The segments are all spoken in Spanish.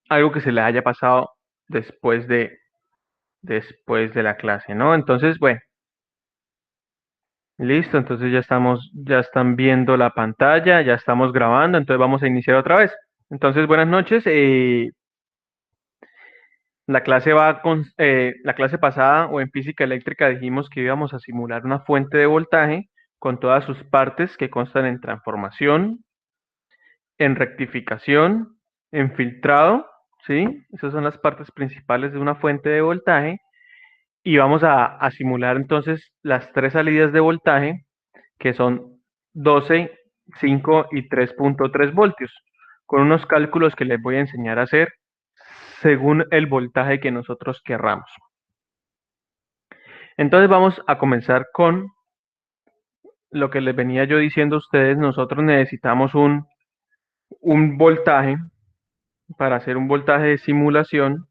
algo que se le haya pasado después de la clase, ¿no? Entonces, bueno, listo, entonces ya están viendo la pantalla, ya estamos grabando, entonces vamos a iniciar otra vez. Entonces, buenas noches. La clase pasada o en física eléctrica dijimos que íbamos a simular una fuente de voltaje con todas sus partes que constan en transformación, en rectificación, en filtrado, ¿sí? Esas son las partes principales de una fuente de voltaje. Y vamos a simular entonces las tres salidas de voltaje, que son 12, 5 y 3.3 voltios, con unos cálculos que les voy a enseñar a hacer según el voltaje que nosotros querramos. Entonces vamos a comenzar con lo que les venía yo diciendo a ustedes. Nosotros necesitamos un voltaje. Para hacer un voltaje de simulación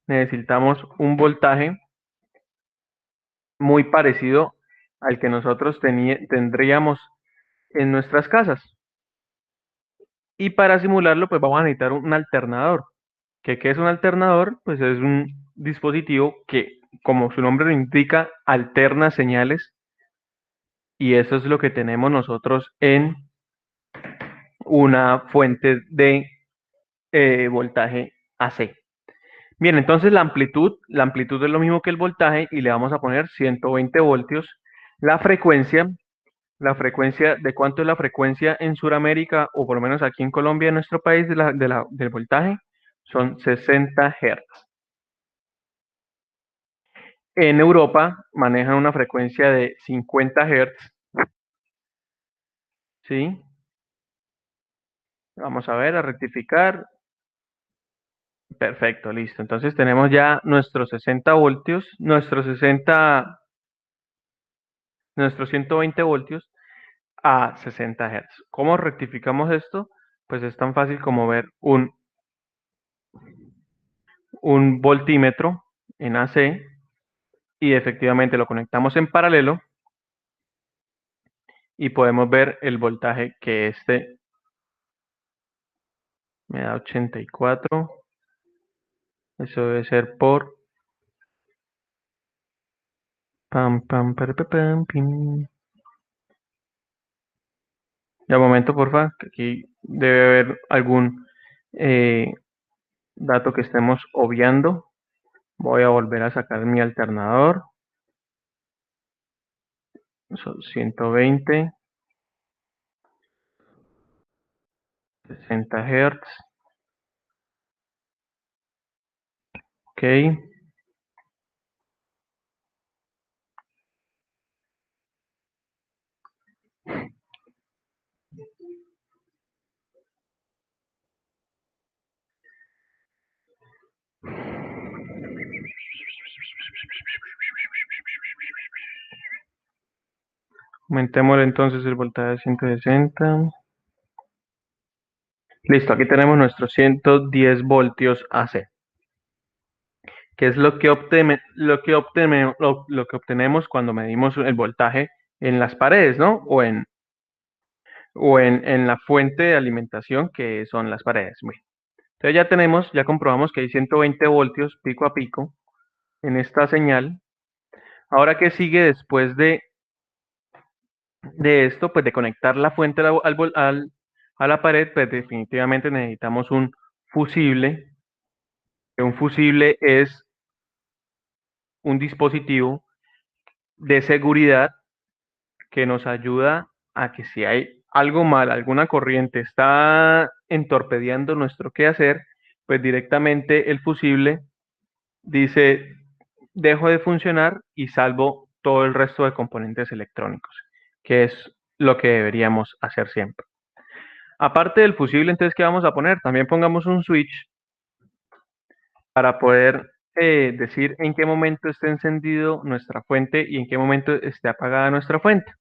necesitamos un voltaje muy parecido al que nosotros tendríamos en nuestras casas. Y para simularlo, pues vamos a necesitar un alternador. ¿Qué es un alternador? Pues es un dispositivo que, como su nombre lo indica, alterna señales, y eso es lo que tenemos nosotros en una fuente de voltaje AC. Bien, entonces la amplitud es lo mismo que el voltaje y le vamos a poner 120 voltios. La frecuencia, la frecuencia, ¿de cuánto es la frecuencia en Sudamérica o por lo menos aquí en Colombia, en nuestro país, del voltaje? Son 60 Hz. En Europa manejan una frecuencia de 50 Hz, ¿sí? Vamos a ver, a rectificar. Perfecto, listo. Entonces tenemos ya nuestros 60 voltios, nuestros 120 voltios a 60 Hz. ¿Cómo rectificamos esto? Pues es tan fácil como ver un voltímetro en AC y efectivamente lo conectamos en paralelo y podemos ver el voltaje que me da 84. Eso debe ser por pam, pam, pam, pim. Ya un momento, porfa, que aquí debe haber algún eh, dato que estemos obviando. Voy a volver a sacar mi alternador. Son 120, 60 Hz. Ok. Aumentémosle entonces el voltaje a 160. Listo, aquí tenemos nuestros 110 voltios AC, que es lo que obtenemos cuando medimos el voltaje en las paredes, ¿no? O en la fuente de alimentación, que son las paredes. Bueno, entonces ya comprobamos que hay 120 voltios pico a pico en esta señal. Ahora, ¿qué sigue después de esto? Pues de conectar la fuente a la pared, pues definitivamente necesitamos un fusible. Un fusible es un dispositivo de seguridad que nos ayuda a que si hay algo mal, alguna corriente está entorpeciendo nuestro quehacer, pues directamente el fusible dice: dejo de funcionar y salvo todo el resto de componentes electrónicos, que es lo que deberíamos hacer siempre. Aparte del fusible, entonces, ¿qué vamos a poner? También pongamos un switch para poder decir en qué momento esté encendido nuestra fuente y en qué momento esté apagada nuestra fuente.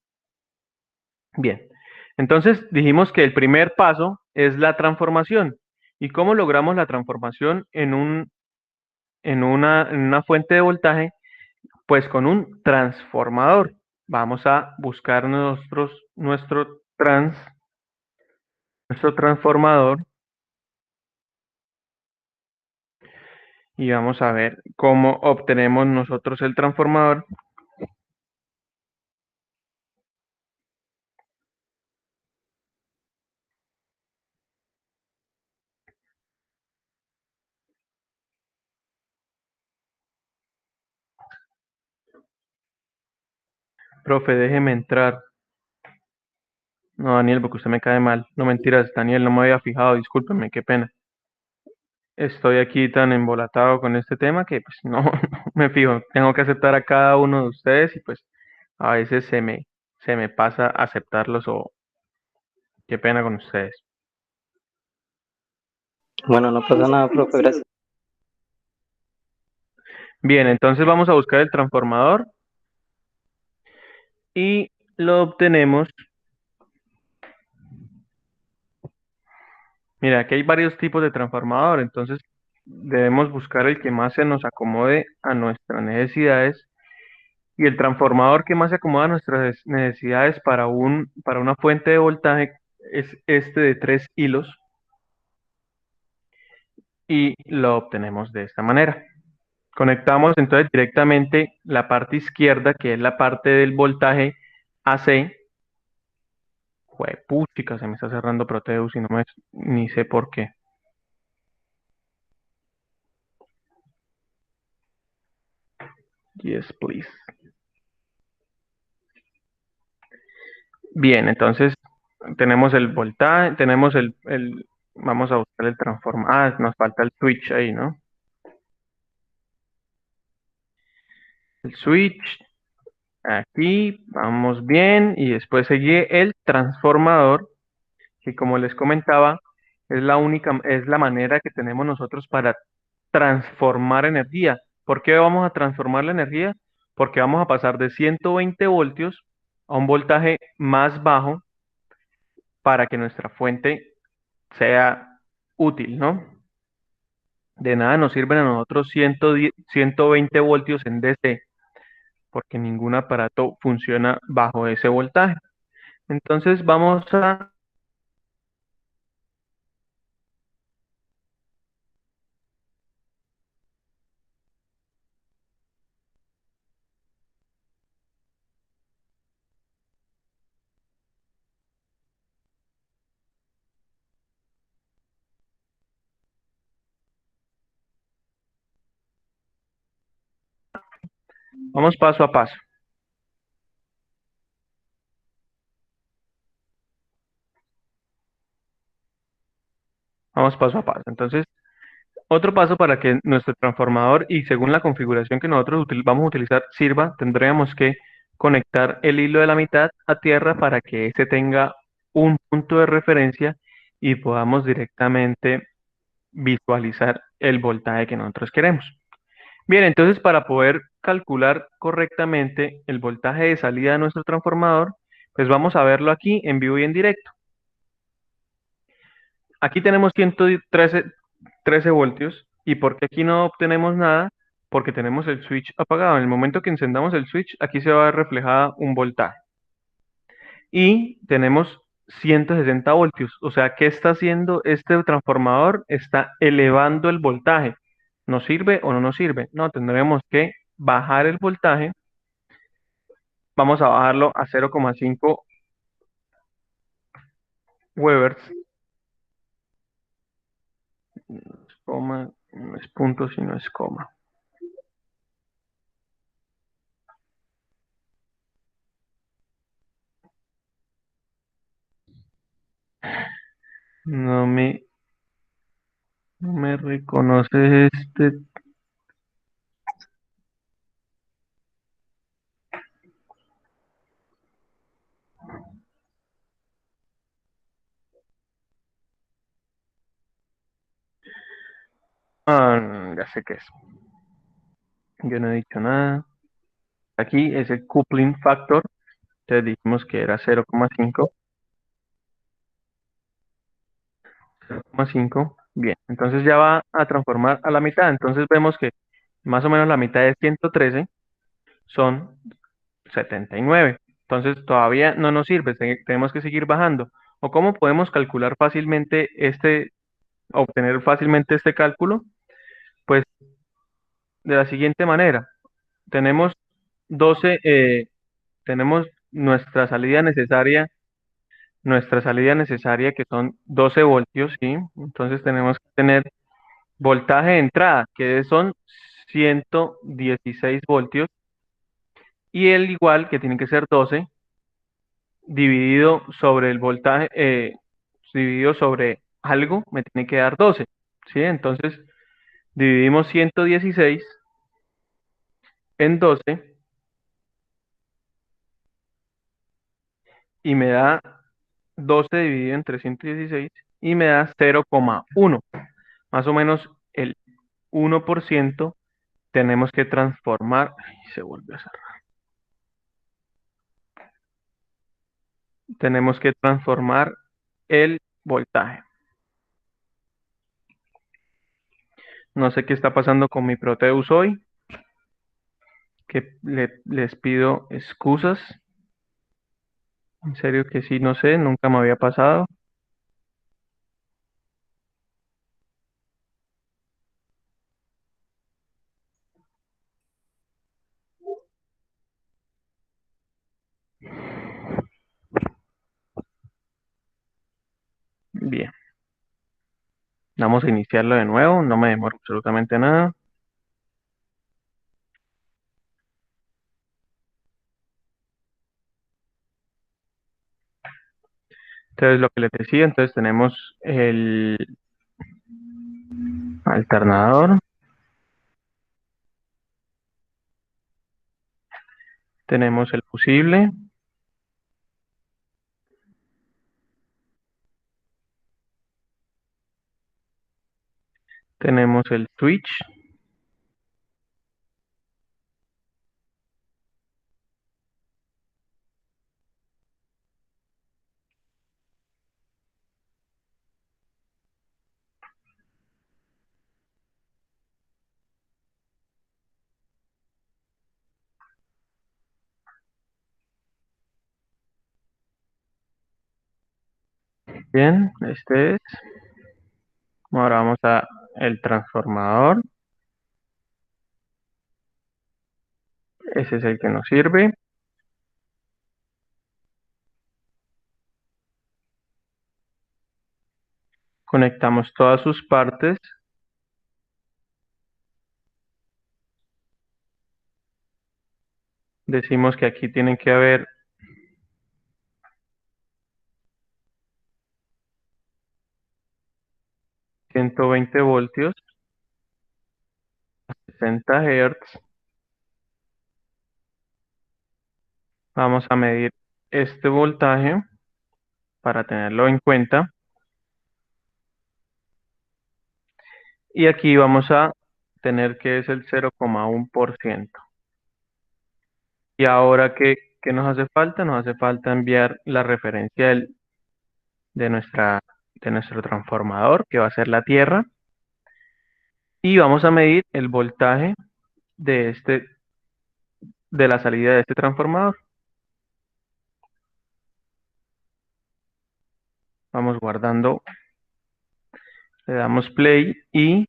Bien, entonces dijimos que el primer paso es la transformación. ¿Y cómo logramos la transformación en una fuente de voltaje? Pues con un transformador. Vamos a buscar nuestro transformador. y vamos a ver cómo obtenemos nosotros el transformador. Profe, déjeme entrar. No, Daniel, porque usted me cae mal. No mentiras, Daniel, no me había fijado, discúlpeme, qué pena. Estoy aquí tan embolatado con este tema que pues no, no me fijo. Tengo que aceptar a cada uno de ustedes y pues a veces se me pasa aceptarlos o qué pena con ustedes. Bueno, no pasa nada, profe, gracias. Bien, entonces vamos a buscar el transformador y lo obtenemos. Mira, aquí hay varios tipos de transformador, entonces debemos buscar el que más se nos acomode a nuestras necesidades. Y el transformador que más se acomoda a nuestras necesidades para una fuente de voltaje es este de 3 hilos y lo obtenemos de esta manera. Conectamos entonces directamente la parte izquierda, que es la parte del voltaje AC. Juepuchica, se me está cerrando Proteus y ni sé por qué. Yes, please. Bien, entonces tenemos el voltaje, tenemos vamos a buscar el transformador. Ah, nos falta el switch ahí, ¿no? El switch, aquí vamos bien, y después sigue el transformador, que como les comentaba, es la manera que tenemos nosotros para transformar energía. ¿Por qué vamos a transformar la energía? Porque vamos a pasar de 120 voltios a un voltaje más bajo para que nuestra fuente sea útil, ¿no? De nada nos sirven a nosotros 110 120 voltios en DC, porque ningún aparato funciona bajo ese voltaje. Entonces vamos paso a paso. Vamos paso a paso. Entonces, otro paso para que nuestro transformador y según la configuración que nosotros vamos a utilizar sirva, tendríamos que conectar el hilo de la mitad a tierra para que éste tenga un punto de referencia y podamos directamente visualizar el voltaje que nosotros queremos. Bien, entonces para poder calcular correctamente el voltaje de salida de nuestro transformador, pues vamos a verlo aquí en vivo y en directo. Aquí tenemos 113 voltios. ¿Y por qué aquí no obtenemos nada? Porque tenemos el switch apagado. En el momento que encendamos el switch, aquí se va a ver reflejada un voltaje. Y tenemos 160 voltios. O sea, ¿qué está haciendo este transformador? Está elevando el voltaje. ¿Nos sirve o no nos sirve? No, tendremos que bajar el voltaje. Vamos a bajarlo a 0,5 Webers. Coma, no es punto, sino es coma. No me reconoce este. Ah, ya sé qué es. Yo no he dicho nada. Aquí es el coupling factor. Entonces dijimos que era 0,5. 0,5. Bien, entonces ya va a transformar a la mitad. Entonces vemos que más o menos la mitad de 113 son 79. Entonces todavía no nos sirve. Tenemos que seguir bajando. ¿O cómo podemos calcular fácilmente obtener fácilmente este cálculo? Pues de la siguiente manera. Tenemos 12, tenemos nuestra salida necesaria que son 12 voltios, ¿sí? Entonces tenemos que tener voltaje de entrada, que son 116 voltios, y el igual, que tiene que ser 12, dividido sobre el voltaje, dividido sobre algo, me tiene que dar 12, ¿sí? Entonces dividimos 116 en 12 y me da 12 dividido entre 116 y me da 0,1. Más o menos el 1% tenemos que transformar. Ay, se vuelve a cerrar. Tenemos que transformar el voltaje. No sé qué está pasando con mi Proteus hoy, que les pido excusas. En serio que sí, no sé, nunca me había pasado. Bien, vamos a iniciarlo de nuevo, no me demoro absolutamente nada. Entonces, lo que les decía, entonces tenemos el alternador, tenemos el fusible, tenemos el switch, bien, este es. Ahora vamos a el transformador, ese es el que nos sirve. Conectamos todas sus partes. Decimos que aquí tienen que haber 120 voltios, 60 Hz. Vamos a medir este voltaje para tenerlo en cuenta. Y aquí vamos a tener que es el 0,1%. Y ahora, ¿qué nos hace falta? Nos hace falta enviar la referencia de, nuestra, de nuestro transformador, que va a ser la tierra. Y vamos a medir el voltaje de, de la salida de este transformador. Vamos guardando, le damos play y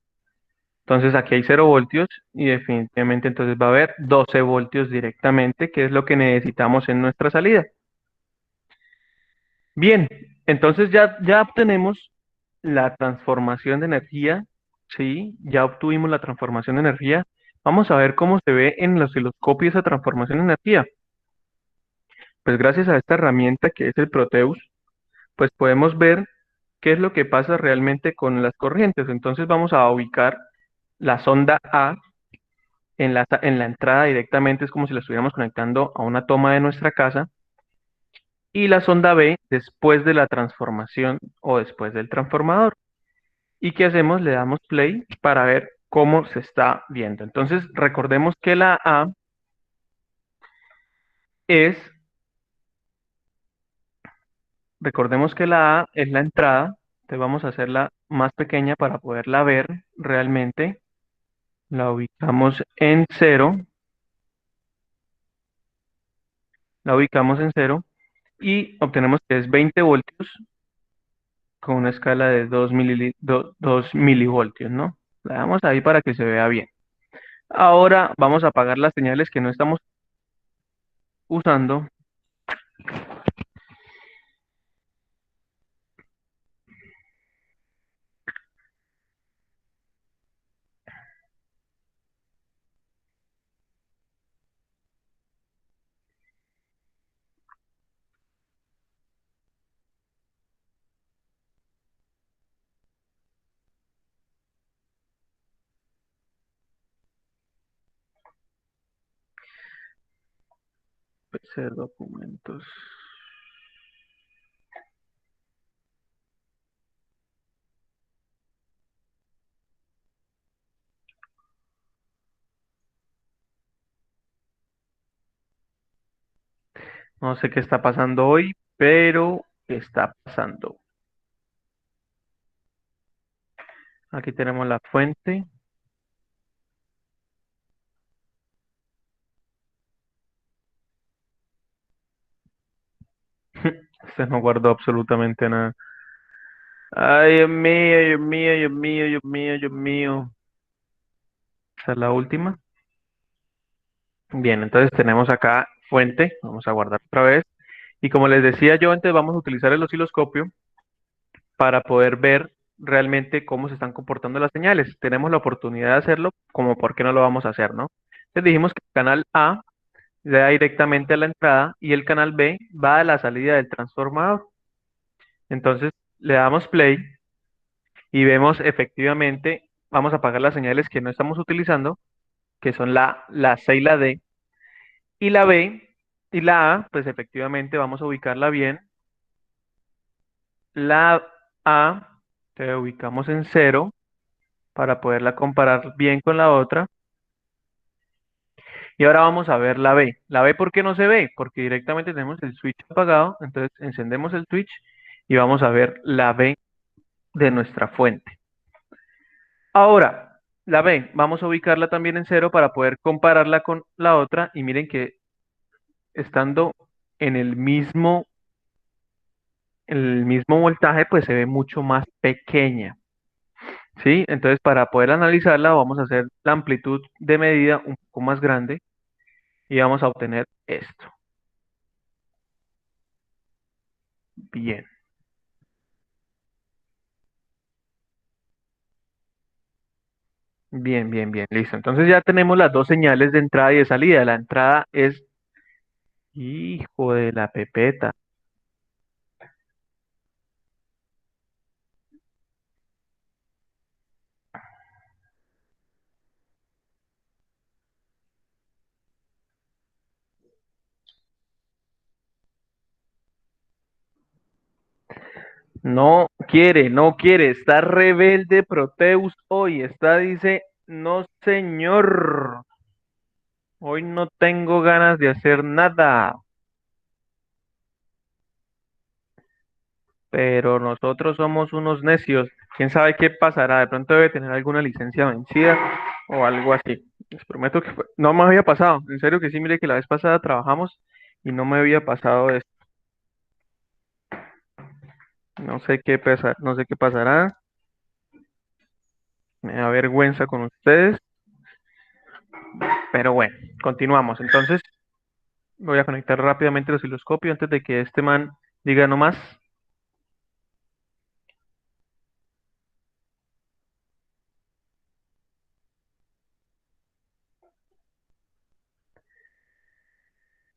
entonces aquí hay 0 voltios y definitivamente entonces va a haber 12 voltios directamente, que es lo que necesitamos en nuestra salida. Bien, entonces ya obtenemos la transformación de energía, ¿sí? Ya obtuvimos la transformación de energía. Vamos a ver cómo se ve en el osciloscopio esa transformación de energía. Pues gracias a esta herramienta que es el Proteus, pues podemos ver qué es lo que pasa realmente con las corrientes. Entonces vamos a ubicar la sonda A en la entrada directamente, es como si la estuviéramos conectando a una toma de nuestra casa, y la sonda B después de la transformación o después del transformador. ¿Y qué hacemos? Le damos play para ver cómo se está viendo. Entonces recordemos que la A es, recordemos que la A es la entrada, entonces vamos a hacerla más pequeña para poderla ver realmente. La ubicamos en cero, la ubicamos en cero y obtenemos que es 20 voltios con una escala de 2 milivoltios, ¿no? La damos ahí para que se vea bien. Ahora vamos a apagar las señales que no estamos usando. PC documentos. No sé qué está pasando hoy, pero está pasando. Aquí tenemos la fuente. Este no guardó absolutamente nada. Ay, Dios mío, Dios mío, Dios mío, Dios mío, Dios mío. Esa es la última. Bien, entonces tenemos acá fuente. Vamos a guardar otra vez. Y como les decía yo antes, vamos a utilizar el osciloscopio para poder ver realmente cómo se están comportando las señales. Tenemos la oportunidad de hacerlo, como por qué no lo vamos a hacer, ¿no? Les dijimos que el canal A le da directamente a la entrada y el canal B va a la salida del transformador. Entonces le damos play y vemos efectivamente, vamos a apagar las señales que no estamos utilizando, que son la C y la D, y la B y la A, pues efectivamente vamos a ubicarla bien. La A la ubicamos en cero para poderla comparar bien con la otra. Y ahora vamos a ver la B. La B, ¿por qué no se ve? Porque directamente tenemos el switch apagado, entonces encendemos el switch y vamos a ver la B de nuestra fuente. Ahora, la B, vamos a ubicarla también en cero para poder compararla con la otra y miren que estando en el mismo voltaje, pues se ve mucho más pequeña, ¿sí? Entonces, para poder analizarla, vamos a hacer la amplitud de medida un poco más grande y vamos a obtener esto. Bien, bien, bien, bien, listo. Entonces ya tenemos las dos señales de entrada y de salida. La entrada es, hijo de la pepeta. No quiere, no quiere. Está rebelde Proteus hoy. Dice, no señor. Hoy no tengo ganas de hacer nada. Pero nosotros somos unos necios. ¿Quién sabe qué pasará? De pronto debe tener alguna licencia vencida o algo así. Les prometo que no me había pasado. En serio que sí, mire que la vez pasada trabajamos y no me había pasado esto. No sé qué pasará. Me da vergüenza con ustedes. Pero bueno, continuamos. Entonces, voy a conectar rápidamente el osciloscopio antes de que este man diga no más.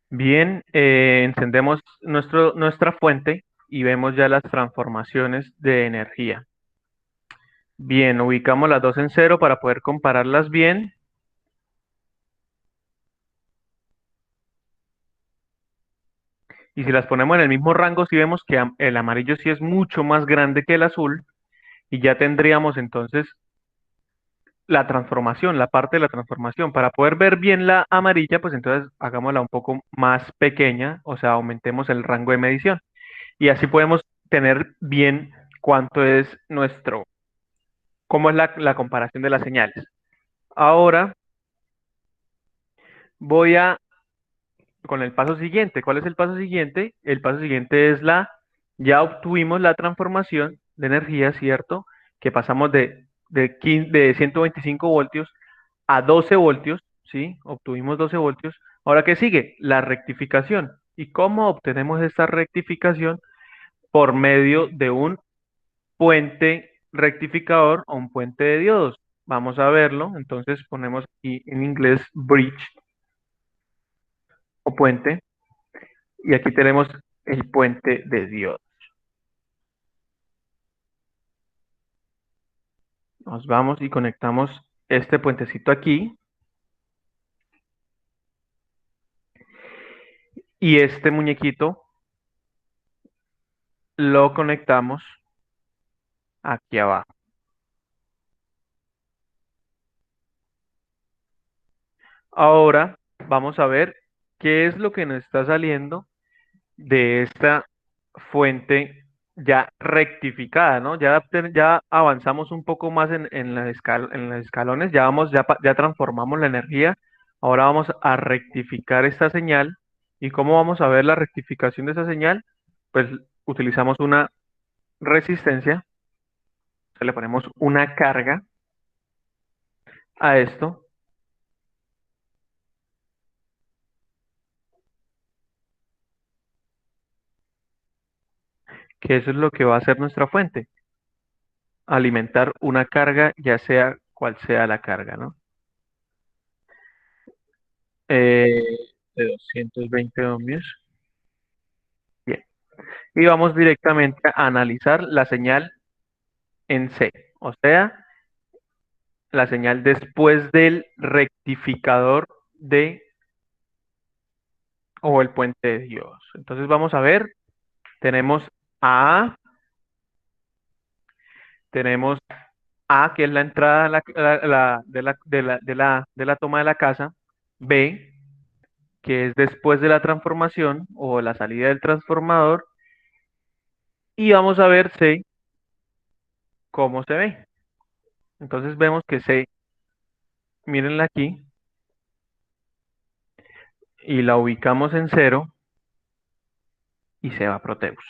Bien, encendemos nuestra fuente y vemos ya las transformaciones de energía. Bien, ubicamos las dos en cero para poder compararlas bien. Y si las ponemos en el mismo rango, sí vemos que el amarillo sí es mucho más grande que el azul. Y ya tendríamos entonces la transformación, la parte de la transformación. Para poder ver bien la amarilla, pues entonces hagámosla un poco más pequeña, o sea, aumentemos el rango de medición. Y así podemos tener bien cuánto es cómo es la comparación de las señales. Ahora voy con el paso siguiente. ¿Cuál es el paso siguiente? El paso siguiente es ya obtuvimos la transformación de energía, ¿cierto? Que pasamos de 125 voltios a 12 voltios, ¿sí? Obtuvimos 12 voltios. Ahora, ¿qué sigue? La rectificación. ¿Y cómo obtenemos esta rectificación? Por medio de un puente rectificador o un puente de diodos. Vamos a verlo. Entonces ponemos aquí en inglés bridge o puente. Y aquí tenemos el puente de diodos. Nos vamos y conectamos este puentecito aquí. Y este muñequito lo conectamos aquí abajo. Ahora vamos a ver qué es lo que nos está saliendo de esta fuente ya rectificada, ¿no? Ya avanzamos un poco más en en los escalones, ya transformamos la energía. Ahora vamos a rectificar esta señal. ¿Y cómo vamos a ver la rectificación de esa señal? Pues utilizamos una resistencia, le ponemos una carga a esto, que eso es lo que va a hacer nuestra fuente, alimentar una carga, ya sea cual sea la carga, ¿no? Eh, de 220 ohmios. Bien. Y vamos directamente a analizar la señal en C, o sea, la señal después del rectificador de o el puente de Dios. Entonces vamos a ver, tenemos A, tenemos A, que es la entrada de la toma de la casa, B, que es después de la transformación o la salida del transformador, y vamos a ver C cómo se ve. Entonces vemos que C, mírenla aquí, y la ubicamos en cero y se va Proteus.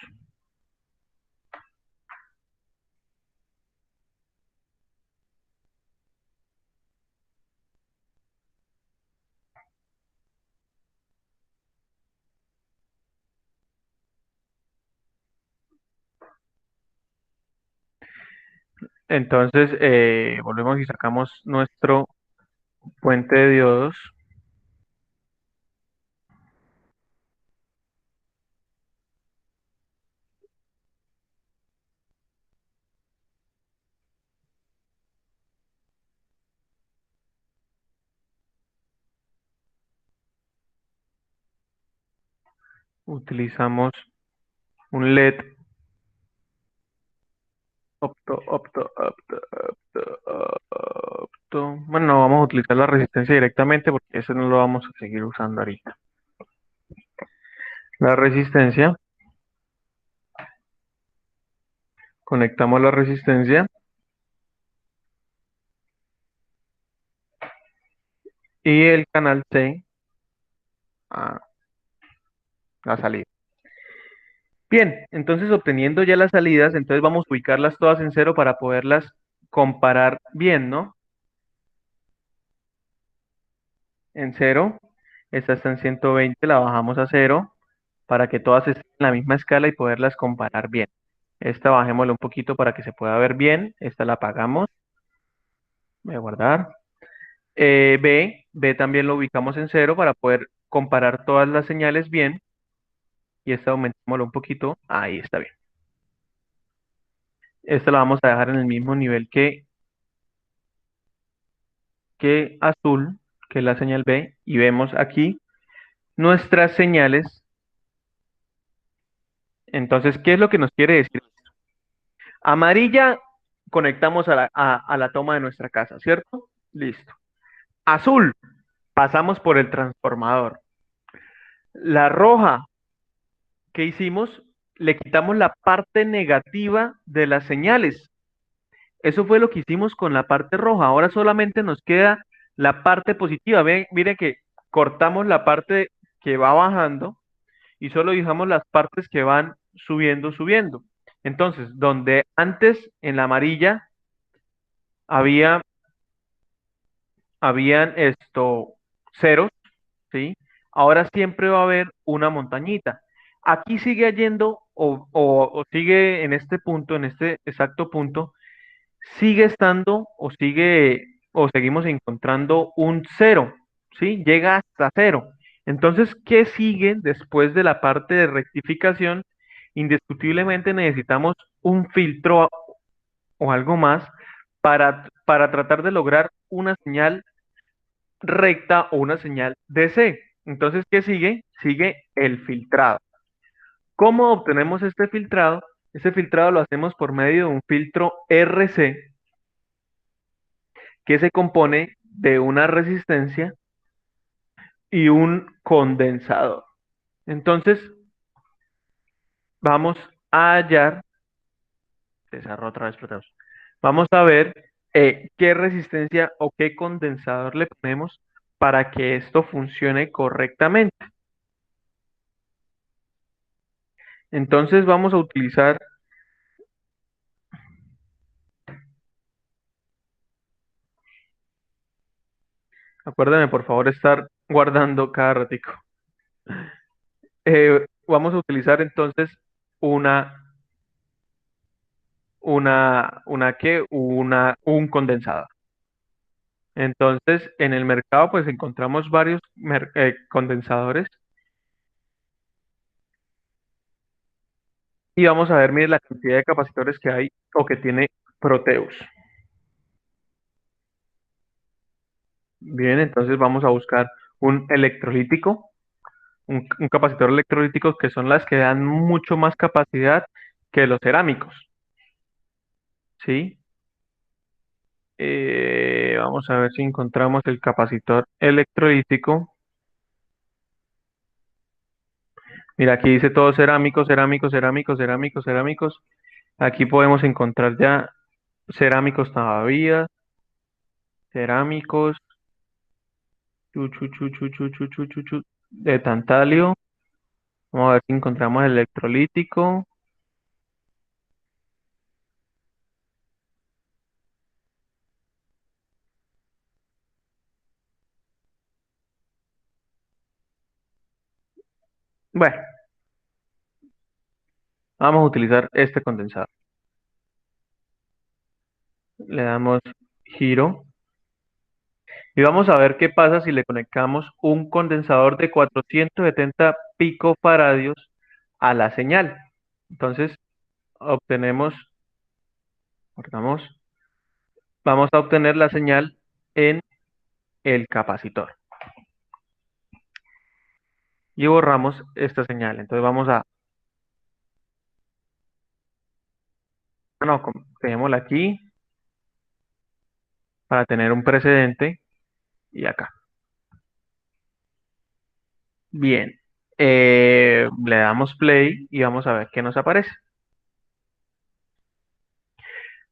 Entonces volvemos y sacamos nuestro puente de diodos. Utilizamos un LED opto. Bueno, no vamos a utilizar la resistencia directamente porque eso no lo vamos a seguir usando ahorita. La resistencia, conectamos la resistencia y el canal C a la salida. Bien, entonces obteniendo ya las salidas, entonces vamos a ubicarlas todas en cero para poderlas comparar bien, ¿no? En cero, esta está en 120, la bajamos a cero para que todas estén en la misma escala y poderlas comparar bien. Esta bajémosla un poquito para que se pueda ver bien, esta la apagamos, voy a guardar. B también lo ubicamos en cero para poder comparar todas las señales bien y esta aumentémosla un poquito, ahí está bien. Esta la vamos a dejar en el mismo nivel que azul, que es la señal B, y vemos aquí nuestras señales. Entonces, ¿qué es lo que nos quiere decir? Amarilla, conectamos a la toma de nuestra casa, ¿cierto? Listo. Azul, pasamos por el transformador. La roja, ¿qué hicimos? Le quitamos la parte negativa de las señales. Eso fue lo que hicimos con la parte roja. Ahora solamente nos queda la parte positiva. Miren que cortamos la parte que va bajando y solo dejamos las partes que van subiendo, subiendo. Entonces, donde antes en la amarilla había habían ceros, ¿sí? Ahora siempre va a haber una montañita. Aquí sigue yendo o sigue en este punto, en este exacto punto, sigue estando o seguimos encontrando un cero, ¿sí? Llega hasta cero. Entonces, ¿qué sigue después de la parte de rectificación? Indiscutiblemente necesitamos un filtro o algo más para tratar de lograr una señal recta o una señal DC. Entonces, ¿qué sigue? Sigue el filtrado. ¿Cómo obtenemos este filtrado? Este filtrado lo hacemos por medio de un filtro RC que se compone de una resistencia y un condensador. Entonces, vamos a hallar, desarrollo otra vez, perdón. Vamos a ver qué resistencia o qué condensador le ponemos para que esto funcione correctamente. Entonces, vamos a utilizar, acuérdame por favor estar guardando cada ratico. Vamos a utilizar entonces una, un condensador. Entonces, en el mercado pues encontramos varios condensadores y vamos a ver, mire, la cantidad de capacitores que hay o que tiene Proteus. Bien, entonces vamos a buscar un electrolítico, un capacitor electrolítico que son las que dan mucho más capacidad que los cerámicos, ¿sí? Vamos a ver si encontramos el capacitor electrolítico. Mira, aquí dice todo cerámicos, cerámicos, cerámicos, cerámicos, cerámicos. Aquí podemos encontrar ya cerámicos todavía, cerámicos, chu, chu, chu, chu, chu, chu, chu, chu, chu, de tantalio. Vamos a ver si encontramos el electrolítico. Bueno, vamos a utilizar este condensador. Le damos giro y vamos a ver qué pasa si le conectamos un condensador de 470 picofaradios a la señal. Entonces, obtenemos, cortamos, vamos a obtener la señal en el capacitor y borramos esta señal. Entonces vamos a, no, dejémosla aquí para tener un precedente y acá. Bien, le damos play y vamos a ver qué nos aparece.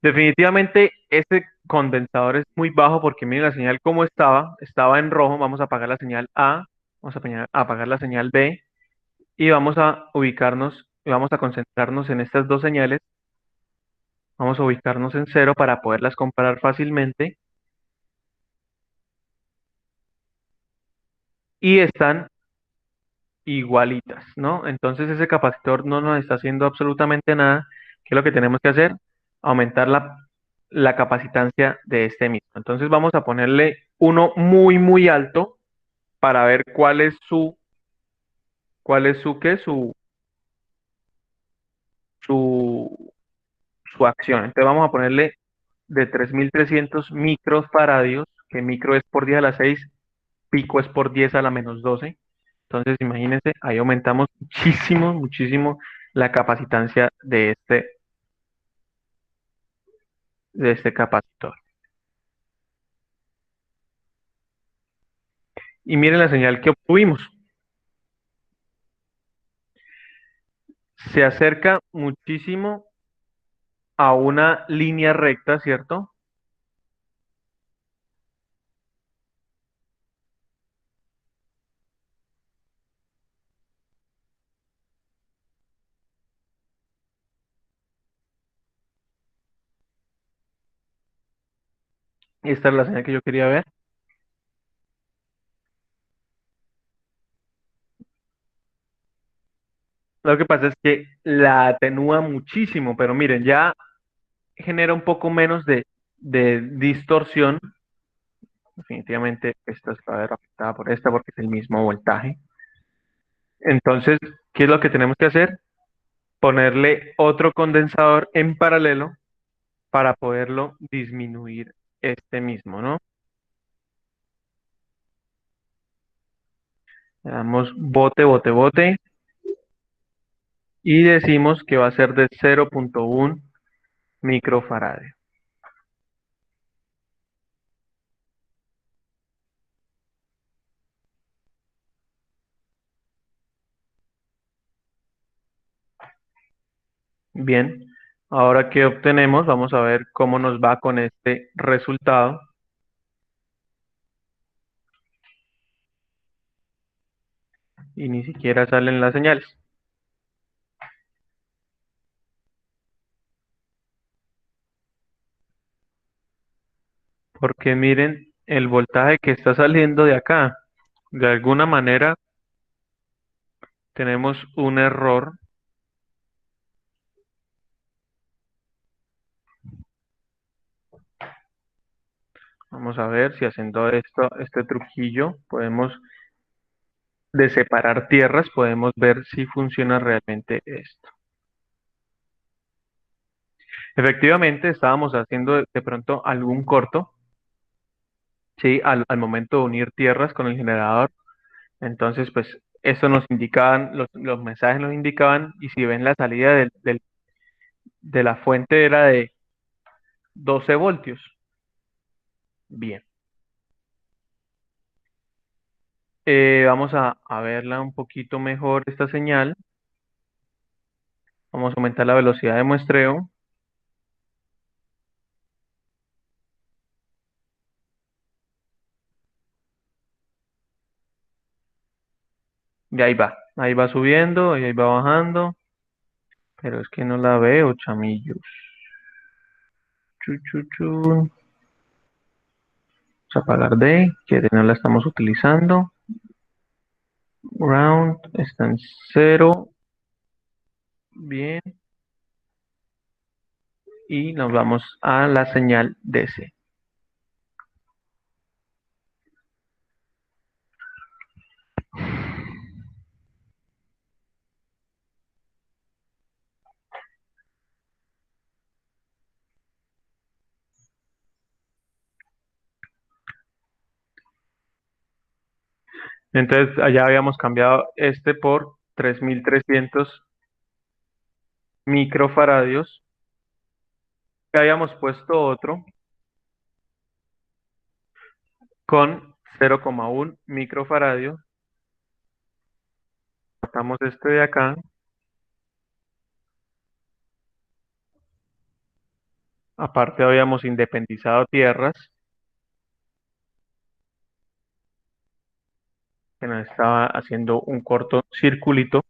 Definitivamente este condensador es muy bajo porque miren la señal como estaba en rojo, vamos a apagar la señal A, vamos a apagar la señal B y vamos a ubicarnos y vamos a concentrarnos en estas dos señales, vamos a ubicarnos en cero para poderlas comparar fácilmente y están igualitas, ¿no? Entonces ese capacitor no nos está haciendo absolutamente nada. ¿Qué es lo que tenemos que hacer? Aumentar la capacitancia de este mismo. Entonces vamos a ponerle uno muy, muy alto para ver ¿qué? Su, su acción. Entonces vamos a ponerle de 3300 microfaradios, que micro es por 10 a la 6, pico es por 10 a la menos 12. Entonces, imagínense, ahí aumentamos muchísimo, muchísimo la capacitancia de este capacitor. Y miren la señal que obtuvimos. Se acerca muchísimo a una línea recta, ¿cierto? Y esta es la señal que yo quería ver. Lo que pasa es que la atenúa muchísimo, pero miren, ya genera un poco menos de distorsión. Definitivamente esta se va a ver afectada por esta porque es el mismo voltaje. Entonces, ¿qué es lo que tenemos que hacer? Ponerle otro condensador en paralelo para poderlo disminuir este mismo, ¿no? Le damos bote, bote, bote y decimos que va a ser de 0,1 microfarad. Bien, ahora que obtenemos, vamos a ver cómo nos va con este resultado. Y ni siquiera salen las señales. Porque miren el voltaje que está saliendo de acá. De alguna manera tenemos un error. Vamos a ver si haciendo esto, este truquillo, podemos de separar tierras, podemos ver si funciona realmente esto. Efectivamente, estábamos haciendo de pronto algún corto, sí, al momento de unir tierras con el generador. Entonces, pues, esto nos indicaban, los mensajes nos indicaban, y si ven la salida de la fuente era de 12 voltios. Bien. Vamos a verla un poquito mejor esta señal. Vamos a aumentar la velocidad de muestreo. Y ahí va subiendo y ahí va bajando. Pero es que no la veo, chamillos. Chu, chu, chu. Vamos a apagar D, que no la estamos utilizando. Ground está en 0. Bien. Y nos vamos a la señal DC. Entonces allá habíamos cambiado este por 3300 microfaradios. Y habíamos puesto otro con 0,1 microfaradio. Sacamos este de acá. Aparte habíamos independizado tierras que nos estaba haciendo un corto circulito.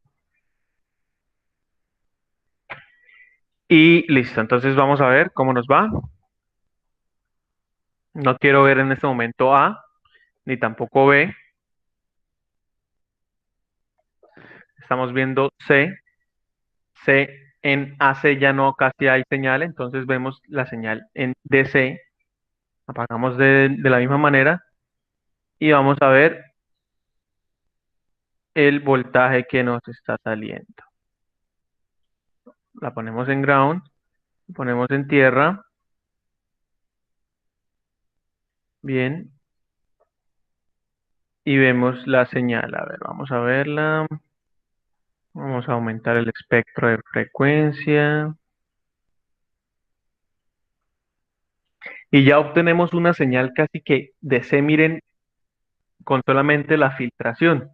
Y listo, entonces vamos a ver cómo nos va. No quiero ver en este momento A, ni tampoco B. Estamos viendo C. C en AC ya no casi hay señal, entonces vemos la señal en DC. Apagamos de la misma manera y vamos a ver el voltaje que nos está saliendo. La ponemos en ground, ponemos en tierra. Bien. Y vemos la señal. A ver, vamos a verla. Vamos a aumentar el espectro de frecuencia. Y ya obtenemos una señal casi que DC, miren, con solamente la filtración.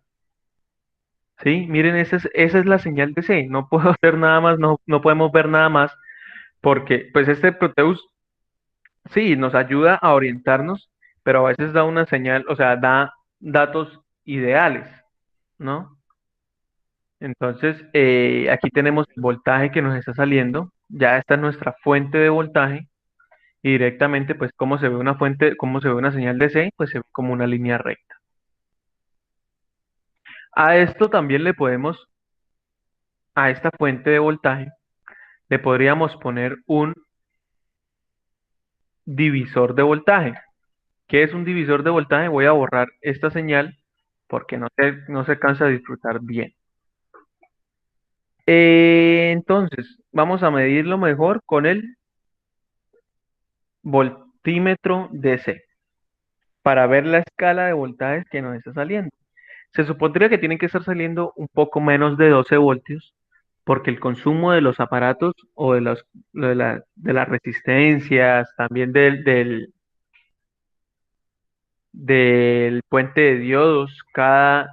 ¿Sí? Miren, esa es la señal DC. No puedo hacer nada más, no podemos ver nada más, porque pues este Proteus sí nos ayuda a orientarnos, pero a veces da una señal, o sea, da datos ideales, ¿no? Entonces, aquí tenemos el voltaje que nos está saliendo. Ya esta es nuestra fuente de voltaje. Y directamente, pues, cómo se ve una fuente, cómo se ve una señal DC, pues se ve como una línea recta. A esto también le podemos a esta fuente de voltaje le podríamos poner un divisor de voltaje. ¿Qué es un divisor de voltaje? Voy a borrar esta señal porque no se cansa de disfrutar bien. Entonces, vamos a medirlo mejor con el voltímetro DC para ver la escala de voltajes que nos está saliendo. Se supondría que tienen que estar saliendo un poco menos de 12 voltios porque el consumo de los aparatos o de las resistencias, también del puente de diodos, cada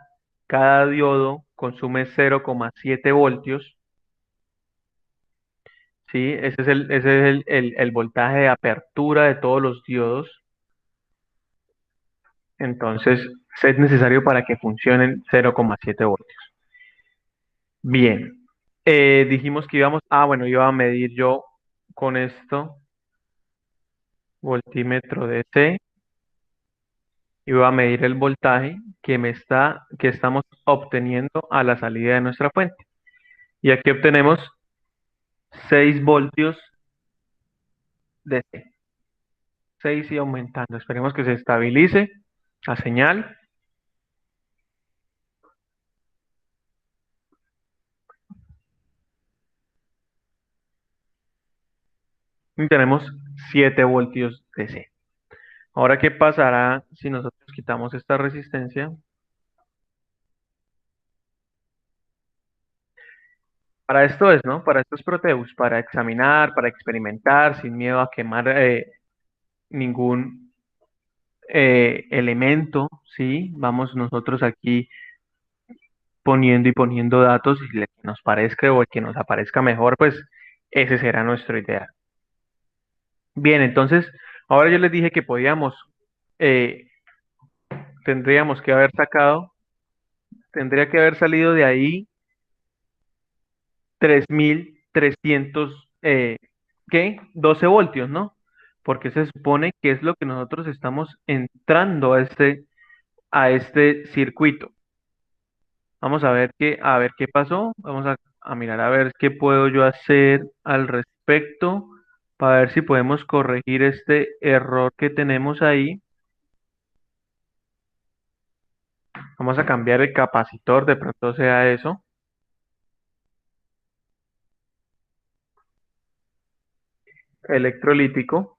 diodo consume 0,7 voltios, ¿sí? Ese es el voltaje de apertura de todos los diodos. Entonces, es necesario para que funcionen 0,7 voltios. Bien, dijimos que bueno, iba a medir yo con esto, voltímetro DC, iba a medir el voltaje que estamos obteniendo a la salida de nuestra fuente. Y aquí obtenemos 6 voltios DC, 6 y aumentando. Esperemos que se estabilice la señal. Y tenemos 7 voltios DC. Ahora, ¿qué pasará si nosotros quitamos esta resistencia? Para esto es, ¿no? Para estos Proteus, para examinar, para experimentar, sin miedo a quemar ningún elemento, ¿sí? Vamos nosotros aquí poniendo y poniendo datos y el que nos parezca o el que nos aparezca mejor, pues ese será nuestro ideal. Bien, entonces, ahora yo les dije que eh, tendríamos que haber sacado, tendría que haber salido de ahí 3.300, ¿qué? 12 voltios, ¿no? Porque se supone que es lo que nosotros estamos entrando a este circuito. Vamos a ver qué pasó. Vamos a mirar a ver qué puedo yo hacer al respecto para ver si podemos corregir este error que tenemos ahí. Vamos a cambiar el capacitor, de pronto sea eso. Electrolítico.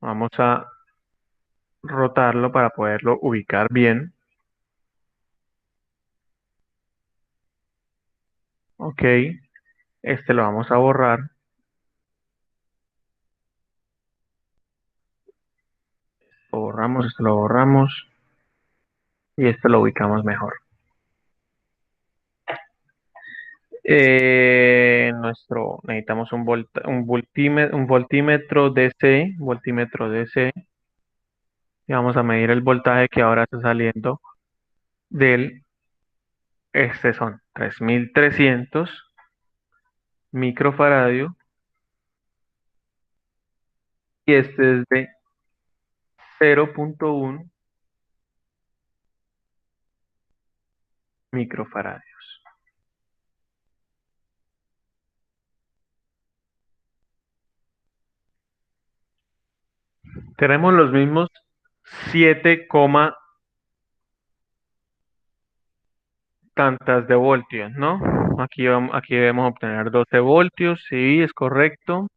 Vamos a rotarlo para poderlo ubicar bien. Ok, este lo vamos a borrar. Lo borramos, esto lo borramos y esto lo ubicamos mejor. Necesitamos un voltímetro DC, y vamos a medir el voltaje que ahora está saliendo del, son 3.300 microfaradios y este es de 0,1 microfaradios. Tenemos los mismos 7, tantas de voltios, ¿no? Aquí debemos obtener 12 voltios, sí, es correcto.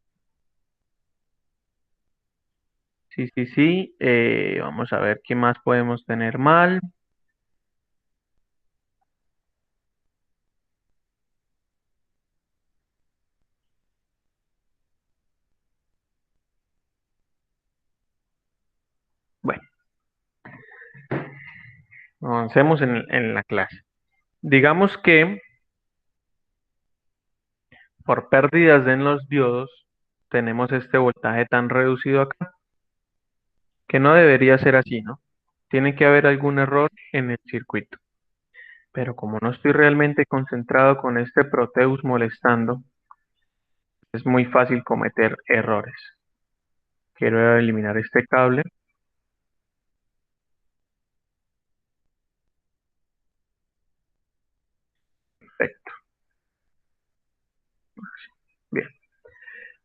Sí, sí, sí. Vamos a ver qué más podemos tener mal. Bueno, avancemos en la clase. Digamos que por pérdidas en los diodos tenemos este voltaje tan reducido acá, que no debería ser así, ¿no? Tiene que haber algún error en el circuito. Pero como no estoy realmente concentrado con este Proteus molestando, es muy fácil cometer errores. Quiero eliminar este cable.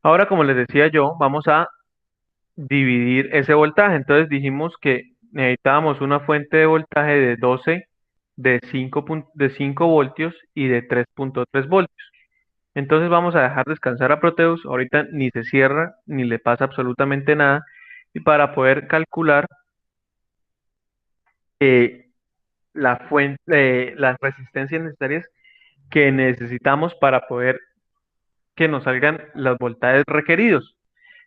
Ahora, como les decía yo, vamos a dividir ese voltaje. Entonces dijimos que necesitábamos una fuente de voltaje de 12, de 5 voltios y de 3.3 voltios. Entonces vamos a dejar descansar a Proteus. Ahorita ni se cierra ni le pasa absolutamente nada. Y para poder calcular eh, las resistencias necesarias que necesitamos para poder que nos salgan los voltajes requeridos.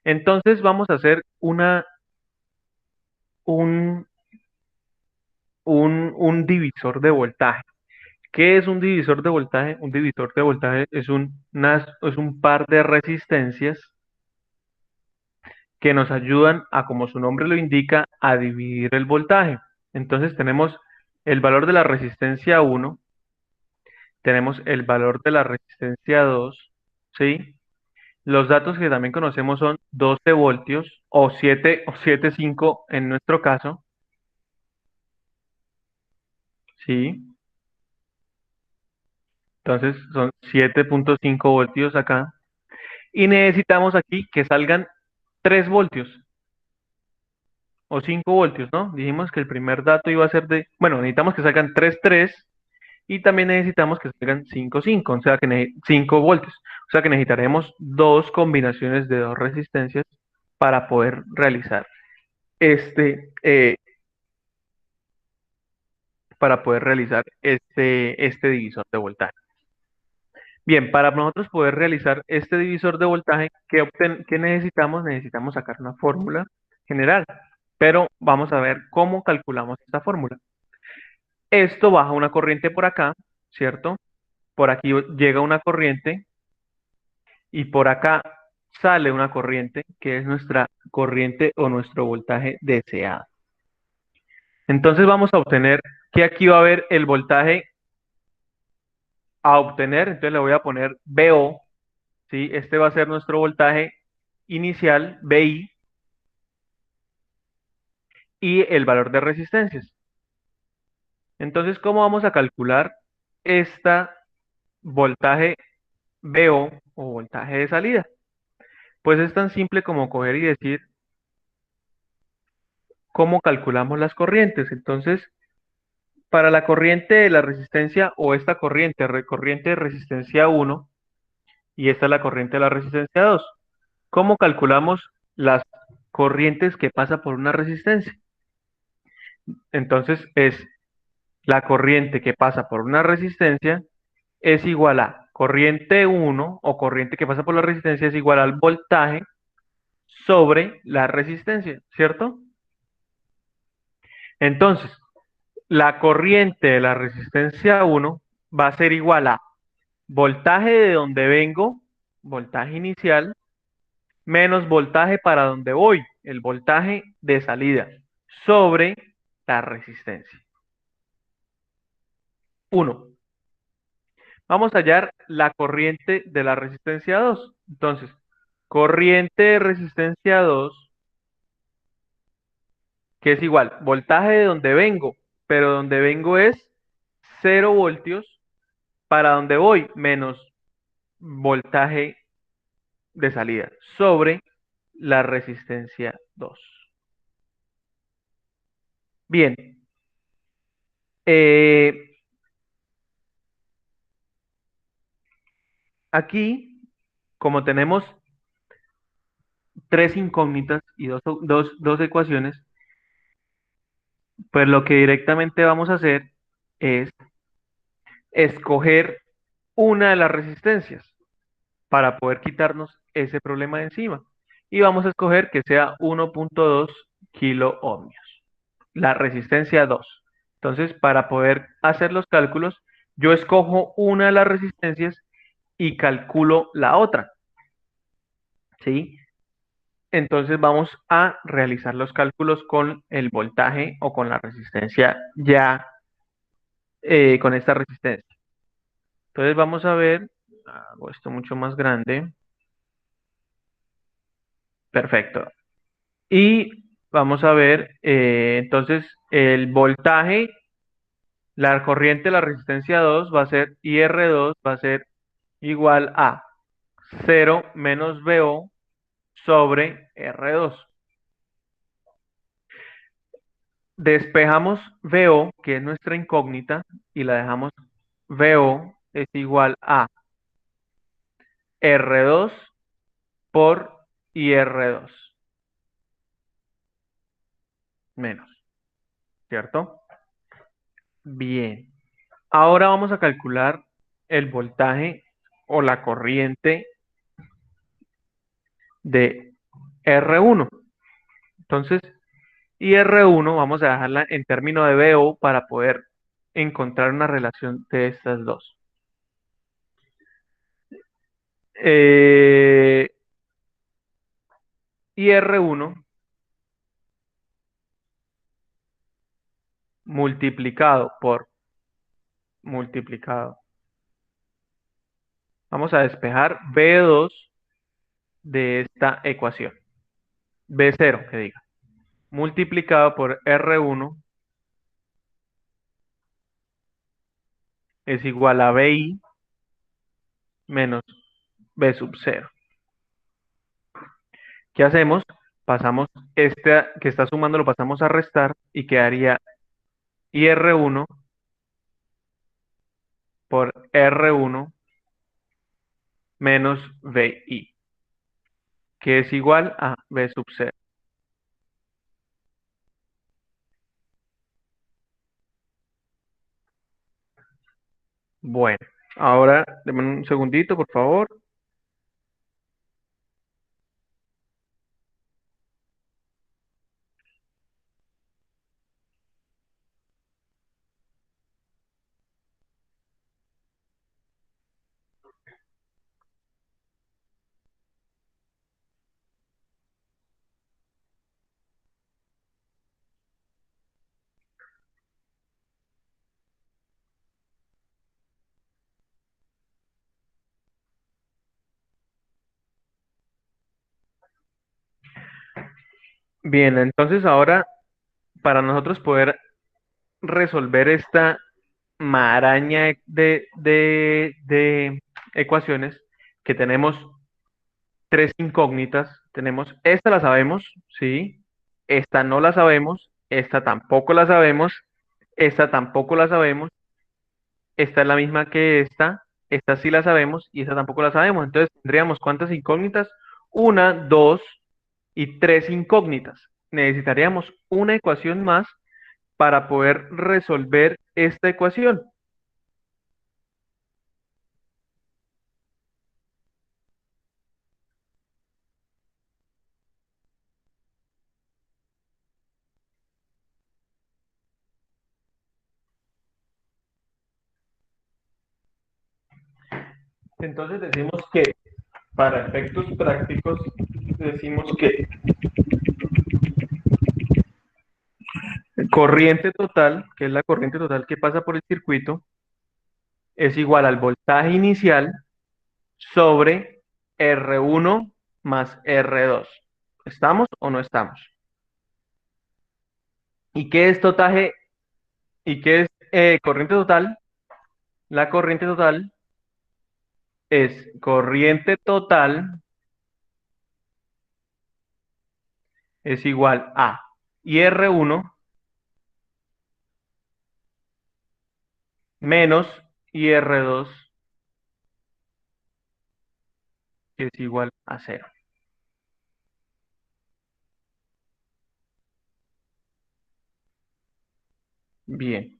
Entonces vamos a hacer un, un divisor de voltaje. ¿Qué es un divisor de voltaje? Un divisor de voltaje es es un par de resistencias que nos ayudan a, como su nombre lo indica, a dividir el voltaje. Entonces tenemos el valor de la resistencia 1, tenemos el valor de la resistencia 2, ¿sí? Los datos que también conocemos son 12 voltios o 7 o 7,5 en nuestro caso, ¿sí? Entonces son 7,5 voltios acá. Y necesitamos aquí que salgan 3 voltios o 5 voltios, ¿no? Dijimos que el primer dato iba a ser bueno, necesitamos que salgan 3 y también necesitamos que salgan 5 o sea que 5 voltios. O sea que necesitaremos dos combinaciones de dos resistencias para poder realizar este, eh, este divisor de voltaje. Bien, para nosotros poder realizar este divisor de voltaje, ¿qué necesitamos? Necesitamos sacar una fórmula general, pero vamos a ver cómo calculamos esta fórmula. Esto baja una corriente por acá, ¿cierto? Por aquí llega una corriente y por acá sale una corriente que es nuestra corriente o nuestro voltaje deseado. Entonces vamos a obtener que aquí va a haber el voltaje a obtener, entonces le voy a poner VO, ¿sí? Este va a ser nuestro voltaje inicial, VI, y el valor de resistencias. Entonces, ¿cómo vamos a calcular esta voltaje VO o voltaje de salida? Pues es tan simple como coger y decir cómo calculamos las corrientes. Entonces, para la corriente de la resistencia o esta corriente de resistencia 1 y esta es la corriente de la resistencia 2. ¿Cómo calculamos las corrientes que pasa por una resistencia? Entonces, es la corriente que pasa por una resistencia es igual a corriente 1 o corriente que pasa por la resistencia es igual al voltaje sobre la resistencia, ¿cierto? Entonces, la corriente de la resistencia 1 va a ser igual a voltaje de donde vengo, voltaje inicial, menos voltaje para donde voy, el voltaje de salida, sobre la resistencia. 1. Vamos a hallar la corriente de la resistencia 2. Entonces, corriente de resistencia 2, que es igual, voltaje de donde vengo, pero donde vengo es 0 voltios, para donde voy, menos voltaje de salida, sobre la resistencia 2. Bien, eh, aquí, como tenemos tres incógnitas y dos ecuaciones, pues lo que directamente vamos a hacer es escoger una de las resistencias para poder quitarnos ese problema de encima. Y vamos a escoger que sea 1,2 kilo ohmios, la resistencia 2. Entonces, para poder hacer los cálculos, yo escojo una de las resistencias y calculo la otra, ¿sí? Entonces vamos a realizar los cálculos con el voltaje o con la resistencia ya, con esta resistencia. Entonces vamos a ver, hago esto mucho más grande. Perfecto. Y vamos a ver, entonces, el voltaje, la corriente de la resistencia 2 va a ser IR2 va a ser igual a 0 menos BO sobre R2. Despejamos VO, que es nuestra incógnita, y la dejamos VO es igual a R2 por IR2 menos, ¿cierto? Bien. Ahora vamos a calcular el voltaje o la corriente de R1. Entonces, y R1 vamos a dejarla en términos de VO para poder encontrar una relación de estas dos. Y R1 multiplicado. Vamos a despejar B2 de esta ecuación. B0, que diga. Multiplicado por R1 es igual a BI menos B sub 0. ¿Qué hacemos? Pasamos este que está sumando, lo pasamos a restar y quedaría IR1 por R1 menos BI, que es igual a B sub 0. Bueno, ahora denme un segundito, por favor. Bien, entonces ahora para nosotros poder resolver esta maraña de ecuaciones que tenemos tres incógnitas. Tenemos, esta la sabemos, ¿sí? Esta no la sabemos, esta tampoco la sabemos, esta tampoco la sabemos, esta es la misma que esta sí la sabemos y esta tampoco la sabemos. Entonces tendríamos ¿cuántas incógnitas? Una, dos y tres incógnitas. Necesitaríamos una ecuación más para poder resolver esta ecuación. Entonces decimos que para efectos prácticos decimos que corriente total, que es la corriente total que pasa por el circuito, es igual al voltaje inicial sobre R1 más R2. ¿Estamos o no estamos? ¿Y qué es totaje? ¿Y qué es corriente total? La corriente total es corriente total es igual a IR1 menos IR2, que es igual a cero. Bien.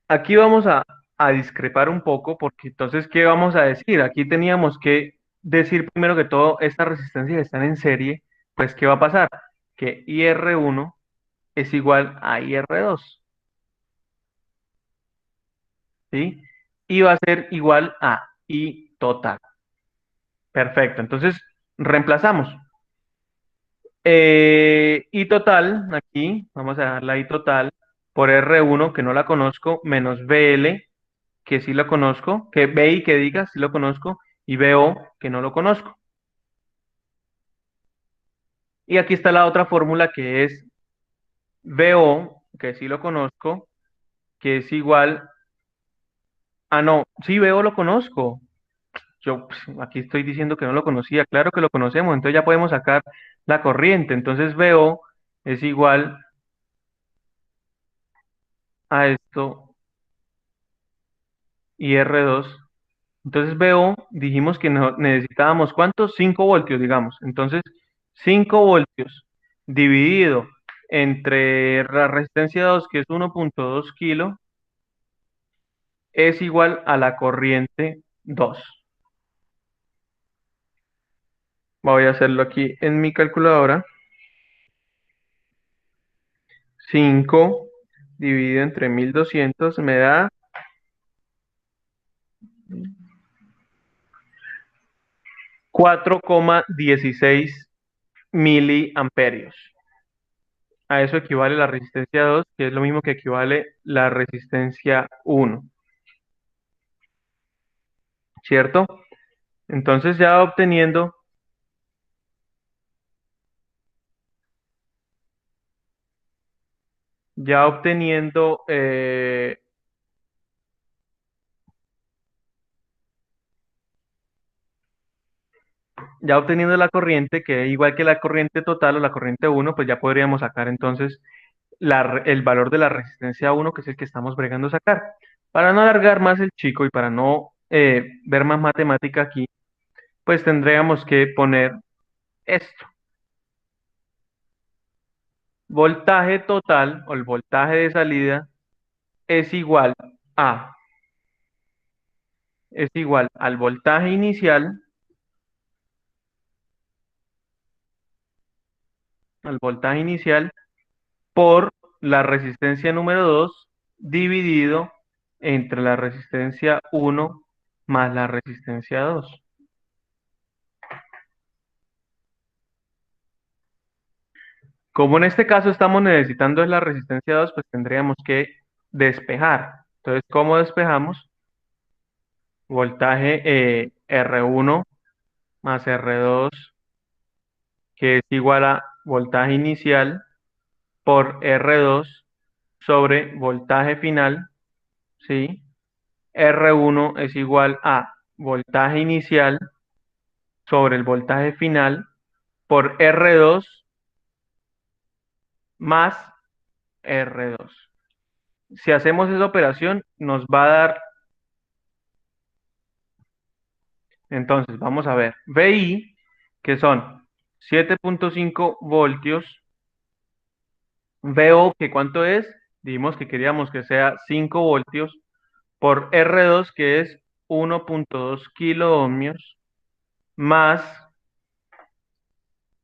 Aquí vamos a discrepar un poco porque entonces, ¿qué vamos a decir? Aquí teníamos que decir primero que todo, estas resistencias están en serie, pues ¿qué va a pasar? Que IR1 es igual a IR2, ¿sí? Y va a ser igual a I total. Perfecto, entonces reemplazamos. I total, aquí, vamos a dejar la I total por R1, que no la conozco, menos BL, que sí lo conozco, que BI que diga, sí lo conozco, y BO que no lo conozco. Y aquí está la otra fórmula que es BO, que sí lo conozco, que es igual a no, sí BO lo conozco, yo aquí estoy diciendo que no lo conocía, claro que lo conocemos, entonces ya podemos sacar la corriente. Entonces VO es igual a esto y R2. Entonces VO dijimos que necesitábamos ¿cuántos? 5 voltios, digamos. Entonces 5 voltios dividido entre la resistencia 2, que es 1,2 kilo, es igual a la corriente 2. Voy a hacerlo aquí en mi calculadora. 5 dividido entre 1200 me da 4,16 miliamperios. A eso equivale la resistencia 2, que es lo mismo que equivale la resistencia 1, ¿cierto? Entonces ya obteniendo la corriente, que es igual que la corriente total o la corriente 1, pues ya podríamos sacar entonces el valor de la resistencia 1, que es el que estamos bregando sacar. Para no alargar más el chico y para no ver más matemática aquí, pues tendríamos que poner esto. Voltaje total o el voltaje de salida es igual a, es igual al voltaje inicial por la resistencia número 2 dividido entre la resistencia 1 más la resistencia 2. Como en este caso estamos necesitando la resistencia 2, pues tendríamos que despejar. Entonces, ¿cómo despejamos? Voltaje R1 más R2, que es igual a voltaje inicial por R2 sobre voltaje final, ¿sí? R1 es igual a voltaje inicial sobre el voltaje final por R2 más R2. Si hacemos esa operación, nos va a dar, entonces, vamos a ver, VI, que son 7,5 voltios, VO, que ¿cuánto es? Dijimos que queríamos que sea 5 voltios, por R2, que es 1,2 kilo ohmios, más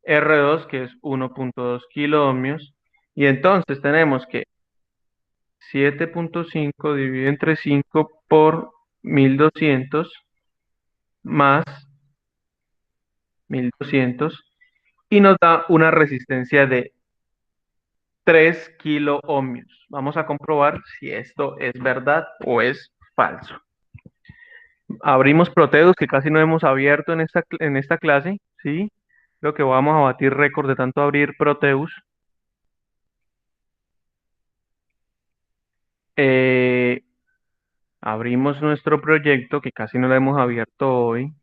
R2, que es 1,2 kilo ohmios, y entonces tenemos que 7,5 dividido entre 5 por 1200 más 1200 y nos da una resistencia de 3 kilo ohmios. Vamos a comprobar si esto es verdad o es falso. Abrimos Proteus, que casi no hemos abierto en esta clase, ¿sí? Creo que vamos a batir récord de tanto abrir Proteus. Eh, Abrimos nuestro proyecto, que casi no lo hemos abierto hoy,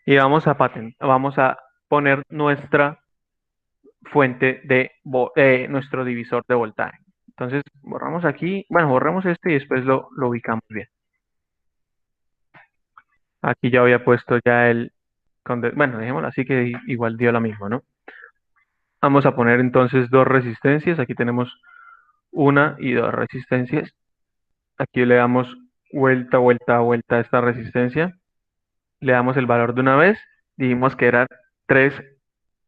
y vamos a poner nuestra fuente nuestro divisor de voltaje. Entonces, borramos aquí, bueno, borramos este y después lo ubicamos bien. Aquí ya había puesto ya bueno, dejémoslo así que igual dio lo mismo, ¿no? Vamos a poner entonces dos resistencias. Aquí tenemos una y dos resistencias. Aquí le damos vuelta, vuelta, vuelta a esta resistencia. Le damos el valor de una vez. Dijimos que era 3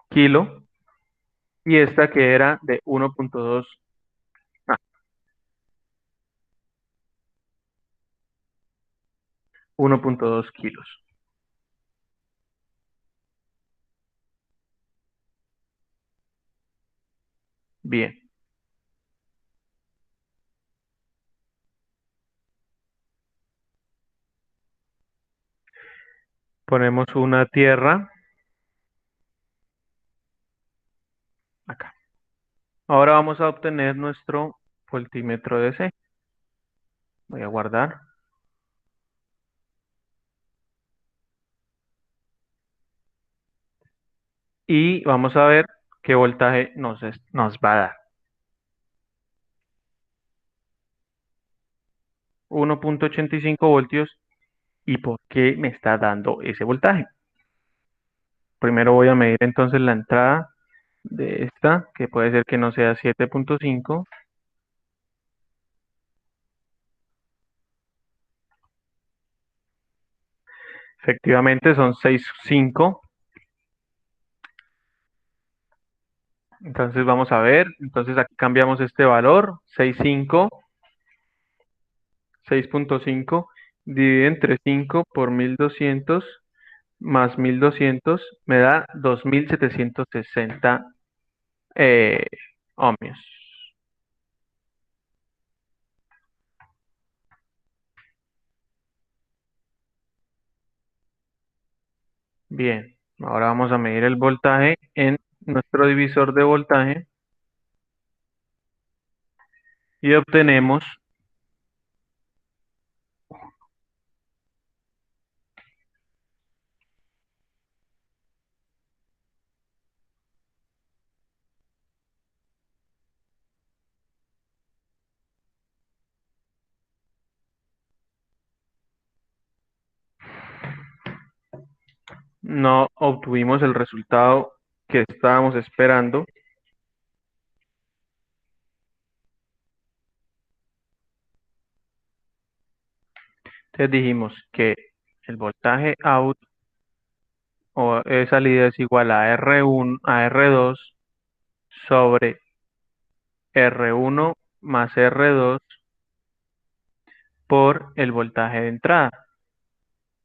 kilo y esta que era de 1,2, ah, 1,2 kilos. Bien, ponemos una tierra acá. Ahora vamos a obtener nuestro voltímetro DC. Voy a guardar. y vamos a ver qué voltaje nos va a dar. 1.85 voltios. ¿Y por qué me está dando ese voltaje? Primero voy a medir entonces la entrada de esta, que puede ser que no sea 7.5. Efectivamente son 6.5. Entonces vamos a ver, entonces aquí cambiamos este valor, 6.5, 6.5 dividido entre 5 por 1200 más 1200 me da 2760 eh, ohmios. Bien, ahora vamos a medir el voltaje en nuestro divisor de voltaje y obtenemos, no obtuvimos el resultado que estábamos esperando. Entonces dijimos que el voltaje out o de salida es igual a R1, a R2 sobre R1 más R2 por el voltaje de entrada.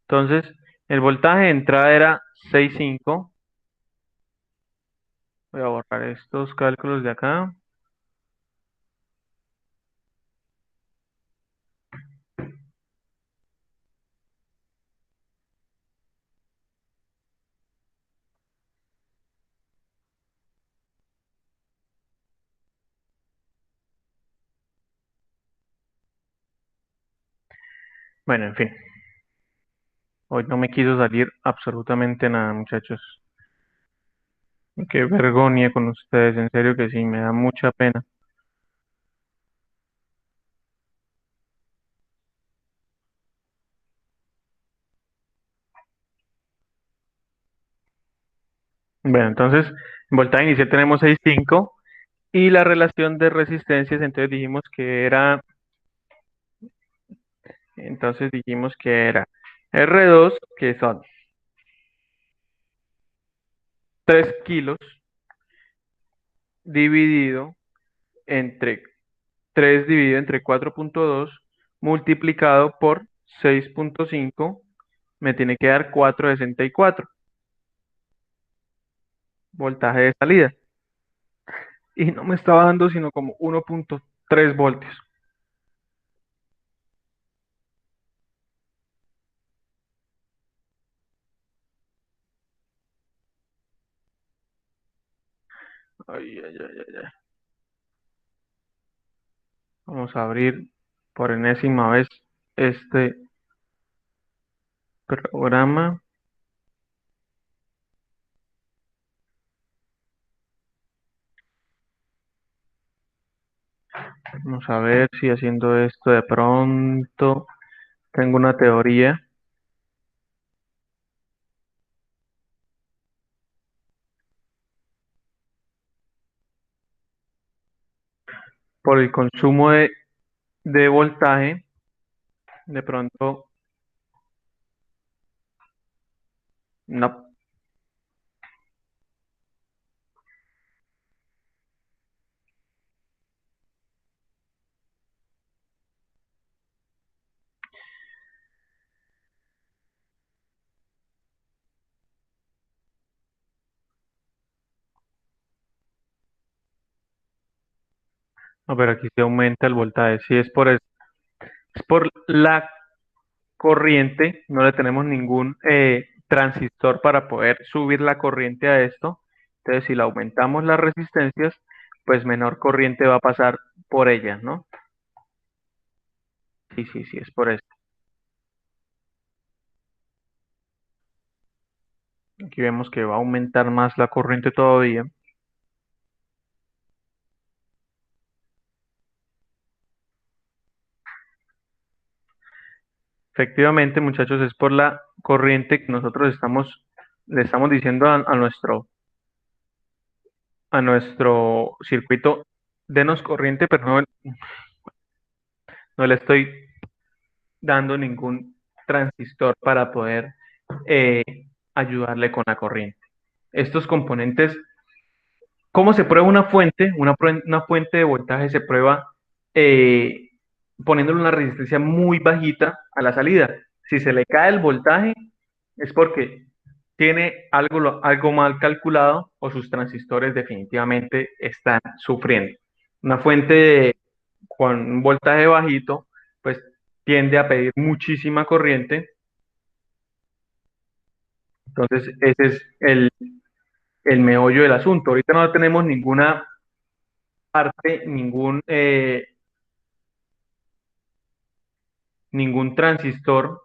Entonces, el voltaje de entrada era 6.5. Voy a borrar estos cálculos de acá. Bueno, en fin. Hoy no me quiso salir absolutamente nada, muchachos. Qué vergüenza con ustedes, en serio que sí, me da mucha pena. Bueno, entonces, en voltaje inicial tenemos 6.5 y la relación de resistencias, entonces dijimos que era R2, que son 3 kilos, dividido entre 3 dividido entre 4.2 multiplicado por 6.5 me tiene que dar 464 voltaje de salida. Y no me estaba dando sino como 1.3 voltios. Ay, ay, ay, ay, ay. Vamos a abrir por enésima vez este programa. Vamos a ver si haciendo esto de pronto tengo una teoría. Por el consumo de voltaje, de pronto no. No, pero aquí se aumenta el voltaje. Si es por eso, es por la corriente, no le tenemos ningún transistor para poder subir la corriente a esto. Entonces, si le aumentamos las resistencias, pues menor corriente va a pasar por ellas, ¿no? Sí, sí, sí, es por eso. Aquí vemos que va a aumentar más la corriente todavía. Efectivamente, muchachos, es por la corriente que nosotros le estamos diciendo a nuestro circuito, denos corriente, pero no le estoy dando ningún transistor para poder eh, ayudarle con la corriente. Estos componentes, ¿cómo se prueba una fuente? Una fuente de voltaje se prueba eh, poniéndole una resistencia muy bajita a la salida. Si se le cae el voltaje, es porque tiene algo mal calculado o sus transistores definitivamente están sufriendo. Una fuente con un voltaje bajito, pues tiende a pedir muchísima corriente. Entonces, ese es el meollo del asunto. Ahorita no tenemos ninguna parte, ningún transistor,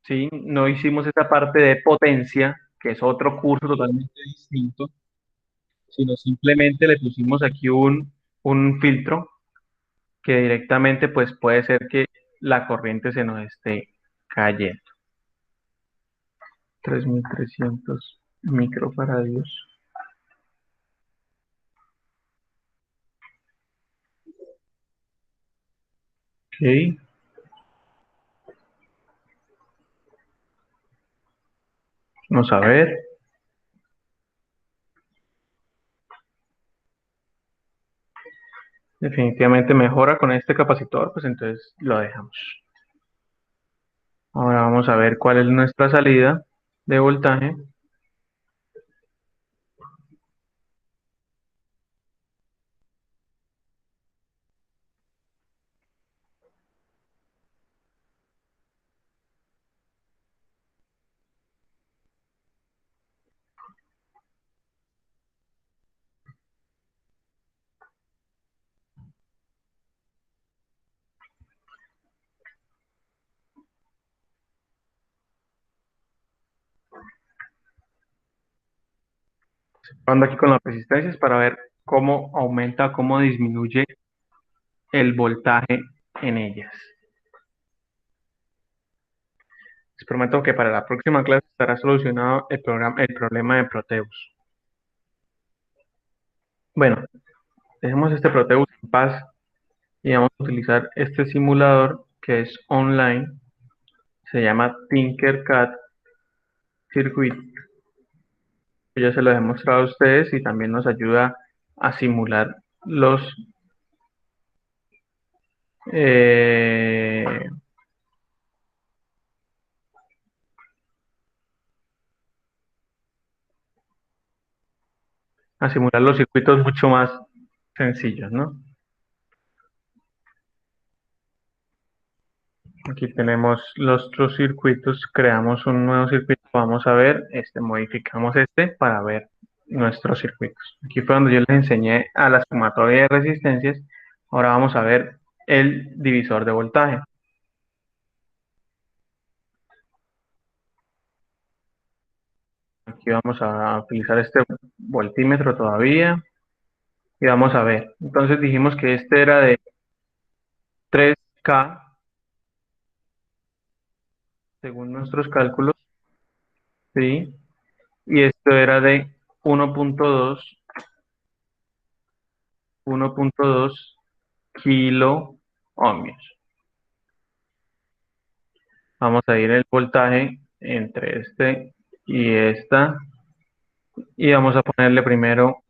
¿sí? No hicimos esa parte de potencia, que es otro curso totalmente distinto, sino simplemente le pusimos aquí un filtro que directamente pues puede ser que la corriente se nos esté cayendo. 3300 microfaradios. Ok, vamos a ver. Definitivamente mejora con este capacitor, pues entonces lo dejamos. Ahora vamos a ver cuál es nuestra salida de voltaje. Ando aquí con las resistencias para ver cómo aumenta, cómo disminuye el voltaje en ellas. Les prometo que para la próxima clase estará solucionado el problema de Proteus. Bueno, dejemos este Proteus en paz y vamos a utilizar este simulador que es online. Se llama Tinkercad Circuit. Yo se lo he mostrado a ustedes y también nos ayuda a simular eh, a simular los circuitos mucho más sencillos, ¿no? Aquí tenemos los otros circuitos, creamos un nuevo circuito, vamos a ver, modificamos para ver nuestros circuitos. Aquí fue donde yo les enseñé a la sumatoria de resistencias, ahora vamos a ver el divisor de voltaje. Aquí vamos a utilizar este voltímetro todavía y vamos a ver. Entonces dijimos que este era de 3K según nuestros cálculos, ¿sí? Y esto era de 1.2 kilo ohmios. Vamos a ir el voltaje entre este y esta y vamos a ponerle primero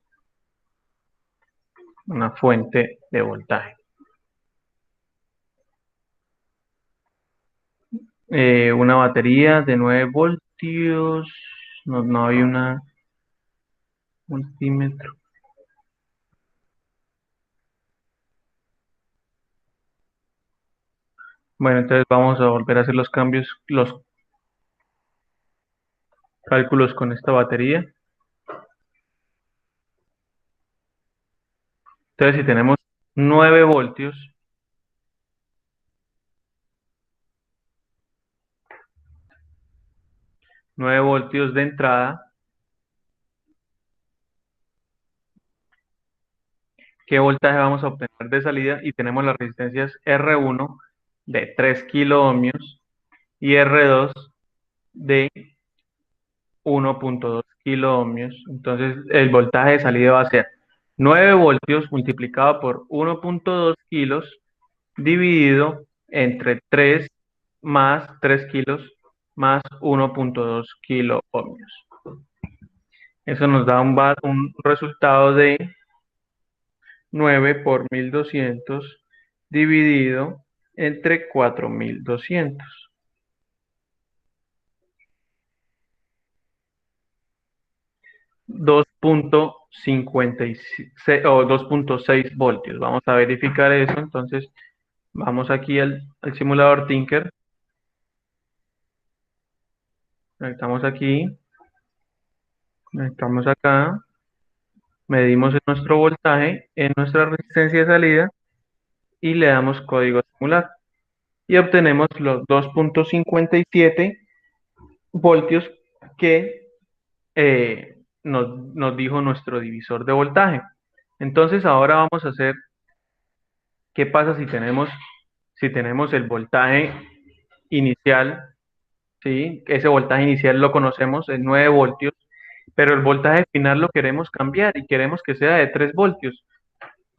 una fuente de voltaje. Una batería de 9 voltios, no hay una multímetro. Bueno, entonces vamos a volver a hacer los cambios, los cálculos con esta batería. Entonces si tenemos 9 voltios, 9 voltios de entrada, qué voltaje vamos a obtener de salida y tenemos las resistencias R1 de 3 kilo ohmios y R2 de 1.2 kilo ohmios. Entonces el voltaje de salida va a ser 9 voltios multiplicado por 1.2 kilos dividido entre 3 más 3 kilos más 1.2 kilo ohmios. Eso nos da un resultado de 9 por 1200 dividido entre 4200. 2.56 o 2.6 voltios. Vamos a verificar eso. Entonces, vamos aquí al simulador Tinker. Conectamos aquí. Conectamos acá. Medimos nuestro voltaje en nuestra resistencia de salida y le damos código a simular. Y obtenemos los 2.57 voltios que nos dijo nuestro divisor de voltaje. Entonces ahora vamos a hacer qué pasa si tenemos el voltaje inicial, ¿sí? Ese voltaje inicial lo conocemos, es 9 voltios, pero el voltaje final lo queremos cambiar y queremos que sea de 3 voltios,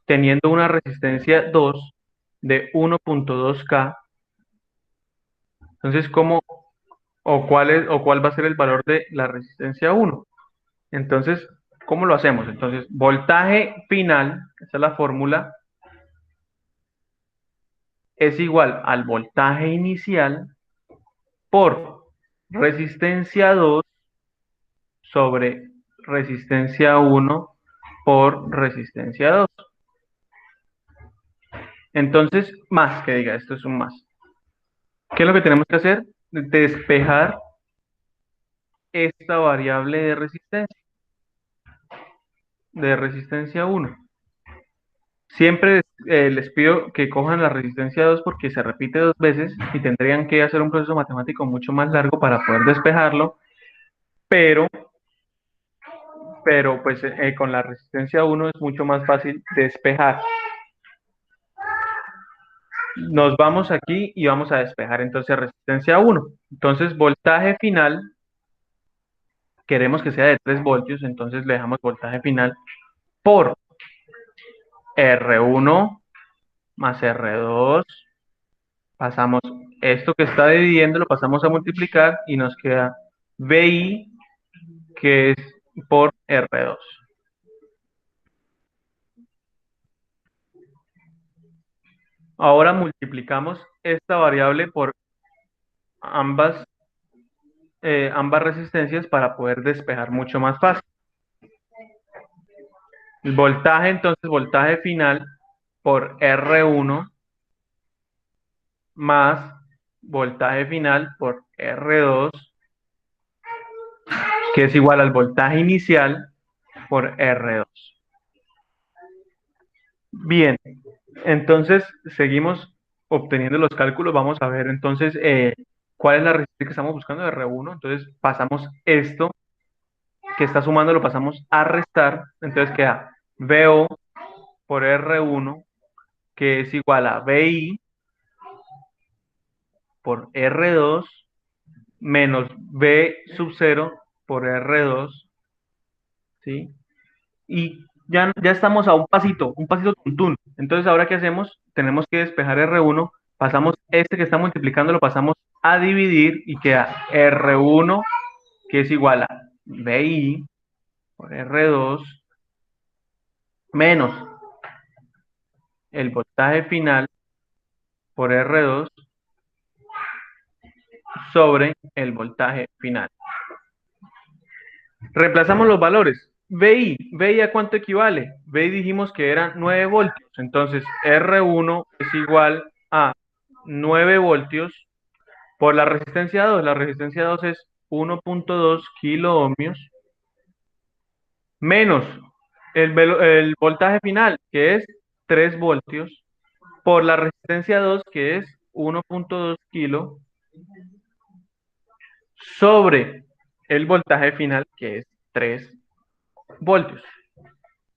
teniendo una resistencia 2 de 1.2K. Entonces, ¿cuál va a ser el valor de la resistencia 1? Entonces, ¿cómo lo hacemos? Entonces, voltaje final, esa es la fórmula, es igual al voltaje inicial por resistencia 2 sobre resistencia 1 por resistencia 2. Entonces, más que diga, esto es un más. ¿Qué es lo que tenemos que hacer? Despejar esta variable de resistencia 1. Siempre les pido que cojan la resistencia 2 porque se repite 2 veces y tendrían que hacer un proceso matemático mucho más largo para poder despejarlo, pero pues con la resistencia 1 es mucho más fácil despejar. Nos vamos aquí y vamos a despejar entonces resistencia 1. Entonces voltaje final, queremos que sea de 3 voltios, entonces le dejamos voltaje final por R1 más R2. Pasamos esto que está dividiendo, lo pasamos a multiplicar y nos queda VI, que es por R2. Ahora multiplicamos esta variable por ambas resistencias para poder despejar mucho más fácil. El voltaje, entonces, voltaje final por R1 más voltaje final por R2, que es igual al voltaje inicial por R2. Bien, entonces seguimos obteniendo los cálculos. Vamos a ver entonces cuál es la resistencia que estamos buscando de R1. Entonces pasamos esto que está sumando, lo pasamos a restar. Entonces queda VO por R1, que es igual a VI por R2 menos V sub 0 por R2, ¿sí? Y ya estamos a un pasito tuntún. Entonces, ¿ahora qué hacemos? Tenemos que despejar R1, pasamos este que está multiplicando, lo pasamos a dividir y queda R1, que es igual a VI por R2, menos el voltaje final por R2 sobre el voltaje final. Reemplazamos los valores. VI ¿a cuánto equivale? VI dijimos que eran 9 voltios. Entonces, R1 es igual a 9 voltios por la resistencia 2. La resistencia 2 es 1.2 kilo ohmios menos el voltaje final, que es 3 voltios, por la resistencia 2, que es 1.2 kilo, sobre el voltaje final, que es 3 voltios.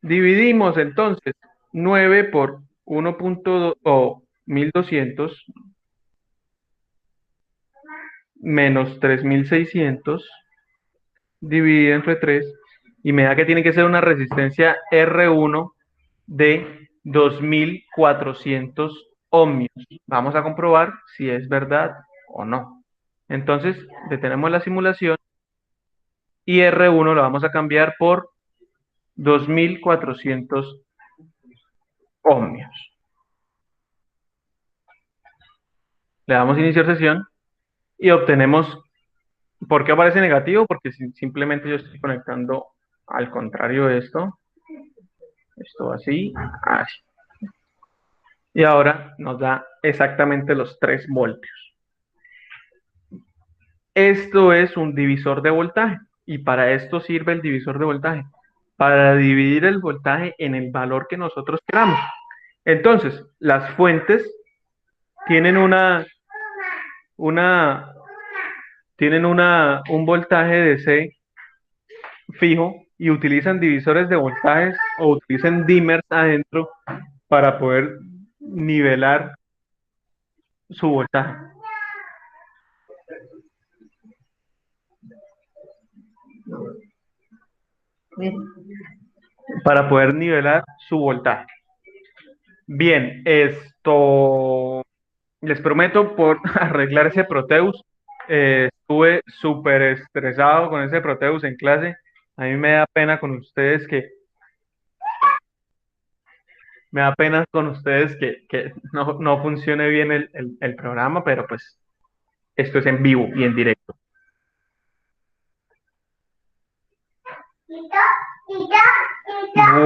Dividimos entonces 9 por 1.2 o 1200 menos 3600 dividido entre 3 y me da que tiene que ser una resistencia R1 de 2400 ohmios. Vamos a comprobar si es verdad o no. Entonces, detenemos la simulación y R1 lo vamos a cambiar por 2400 ohmios. Le damos iniciar sesión y obtenemos. ¿Por qué aparece negativo? Porque simplemente yo estoy conectando al contrario de esto. Esto así, así. Y ahora nos da exactamente los 3 voltios. Esto es un divisor de voltaje. Y para esto sirve el divisor de voltaje. Para dividir el voltaje en el valor que nosotros queramos. Entonces, las fuentes tienen un voltaje de C fijo y utilizan divisores de voltajes o utilizan dimmers adentro para poder nivelar su voltaje. Para poder nivelar su voltaje. Bien, esto les prometo por arreglar ese Proteus. Estuve súper estresado con ese Proteus en clase. A mí me da pena con ustedes que no funcione bien el programa, pero pues esto es en vivo y en directo.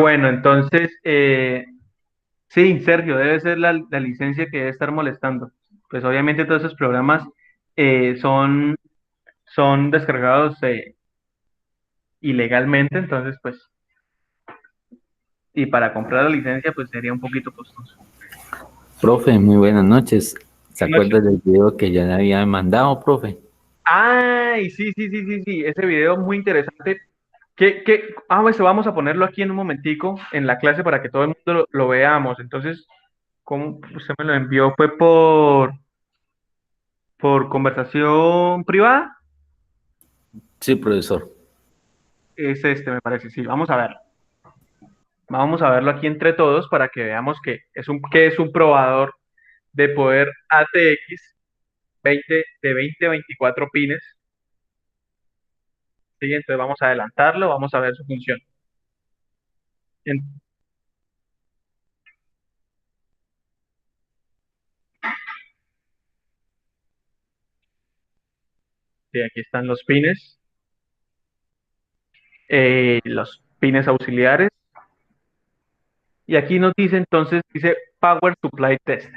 Bueno, entonces, sí, Sergio, debe ser la licencia que debe estar molestando. Pues obviamente todos esos programas son descargados ilegalmente, entonces pues, y para comprar la licencia pues sería un poquito costoso. Profe, muy buenas noches. ¿Se Buenas acuerda noches. del video que ya le había mandado, profe? Ay, sí, ese video muy interesante. Pues vamos a ponerlo aquí en un momentico en la clase para que todo el mundo lo veamos. Entonces, ¿cómo usted me lo envió? ¿Fue por conversación privada? Sí, profesor. Es este, me parece, sí, vamos a ver. Vamos a verlo aquí entre todos para que veamos que es un probador de poder ATX 20 a 24 pines. ¿Sí? Entonces vamos a adelantarlo, vamos a ver su función. En- sí, aquí están los pines auxiliares. Y aquí nos dice entonces, dice Power Supply Tester.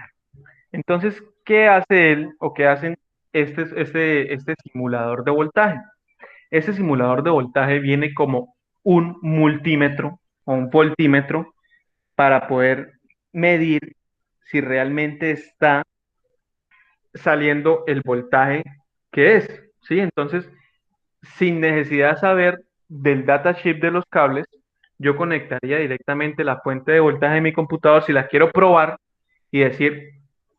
Entonces, ¿qué hace él o qué hacen este simulador de voltaje? Este simulador de voltaje viene como un multímetro o un voltímetro para poder medir si realmente está saliendo el voltaje que es, ¿sí? Entonces, sin necesidad de saber del datasheet de los cables, yo conectaría directamente la fuente de voltaje de mi computador si la quiero probar y decir,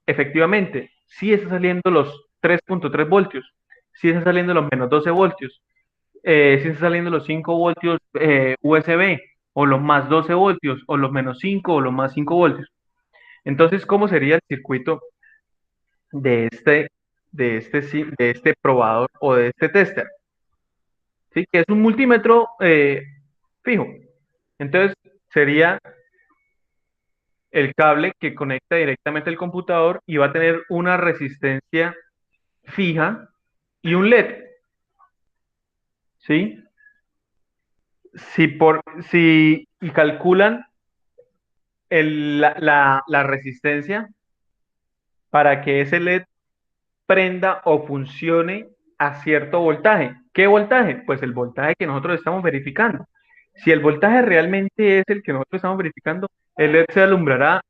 efectivamente, si está saliendo los 3.3 voltios, si está saliendo los menos 12 voltios, si está saliendo los 5 voltios USB, o los más 12 voltios, o los menos 5 o los más 5 voltios. Entonces, ¿cómo sería el circuito de este probador o de este tester? ¿Sí? Que es un multímetro fijo. Entonces, sería el cable que conecta directamente al computador y va a tener una resistencia fija y un LED, ¿sí? Si calculan la resistencia para que ese LED prenda o funcione a cierto voltaje. ¿Qué voltaje? Pues el voltaje que nosotros estamos verificando. Si el voltaje realmente es el que nosotros estamos verificando, el LED se alumbrará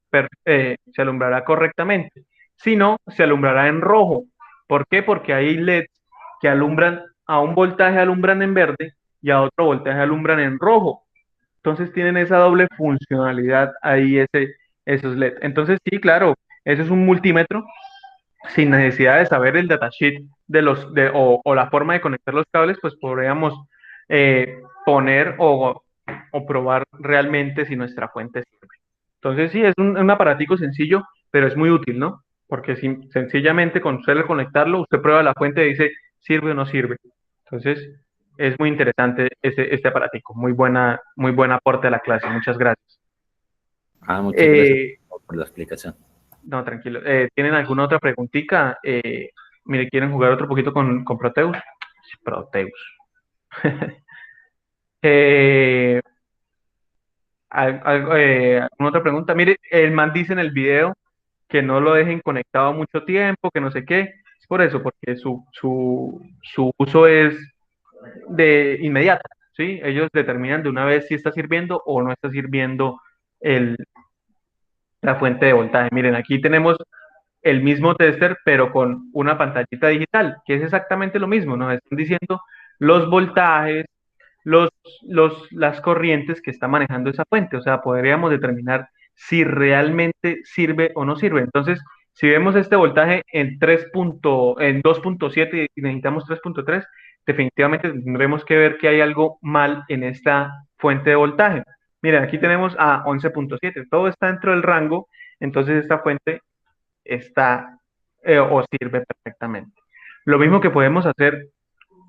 correctamente. Si no, se alumbrará en rojo. ¿Por qué? Porque hay LEDs a un voltaje alumbran en verde y a otro voltaje alumbran en rojo. Entonces tienen esa doble funcionalidad ahí, esos LED. Entonces sí, claro, eso es un multímetro sin necesidad de saber el datasheet o la forma de conectar los cables, pues podríamos poner o probar realmente si nuestra fuente sirve. Entonces sí, es un aparatico sencillo, pero es muy útil, ¿no? Porque sencillamente con solo conectarlo, usted prueba la fuente y dice, ¿sirve o no sirve? Entonces, es muy interesante este aparatico. Muy buen aporte a la clase. Muchas gracias. Muchas gracias Eh, por la explicación. no, tranquilo. ¿Tienen alguna otra preguntita? Mire, ¿quieren jugar otro poquito con Proteus? Proteus. Eh, ¿Alguna otra pregunta? Mire, el man dice en el video que no lo dejen conectado mucho tiempo, que no sé qué. Es por eso, porque su uso es de inmediato, ¿sí? Ellos determinan de una vez si está sirviendo o no está sirviendo el, la fuente de voltaje. Miren, aquí tenemos el mismo tester, pero con una pantallita digital, que es exactamente lo mismo. Nos están diciendo los voltajes, los, las corrientes que está manejando esa fuente. O sea, podríamos determinar si realmente sirve o no sirve. Entonces, si vemos este voltaje en 2.7 y necesitamos 3.3, definitivamente tendremos que ver que hay algo mal en esta fuente de voltaje. Miren, aquí tenemos a 11.7. Todo está dentro del rango, entonces esta fuente está o sirve perfectamente. Lo mismo que podemos hacer,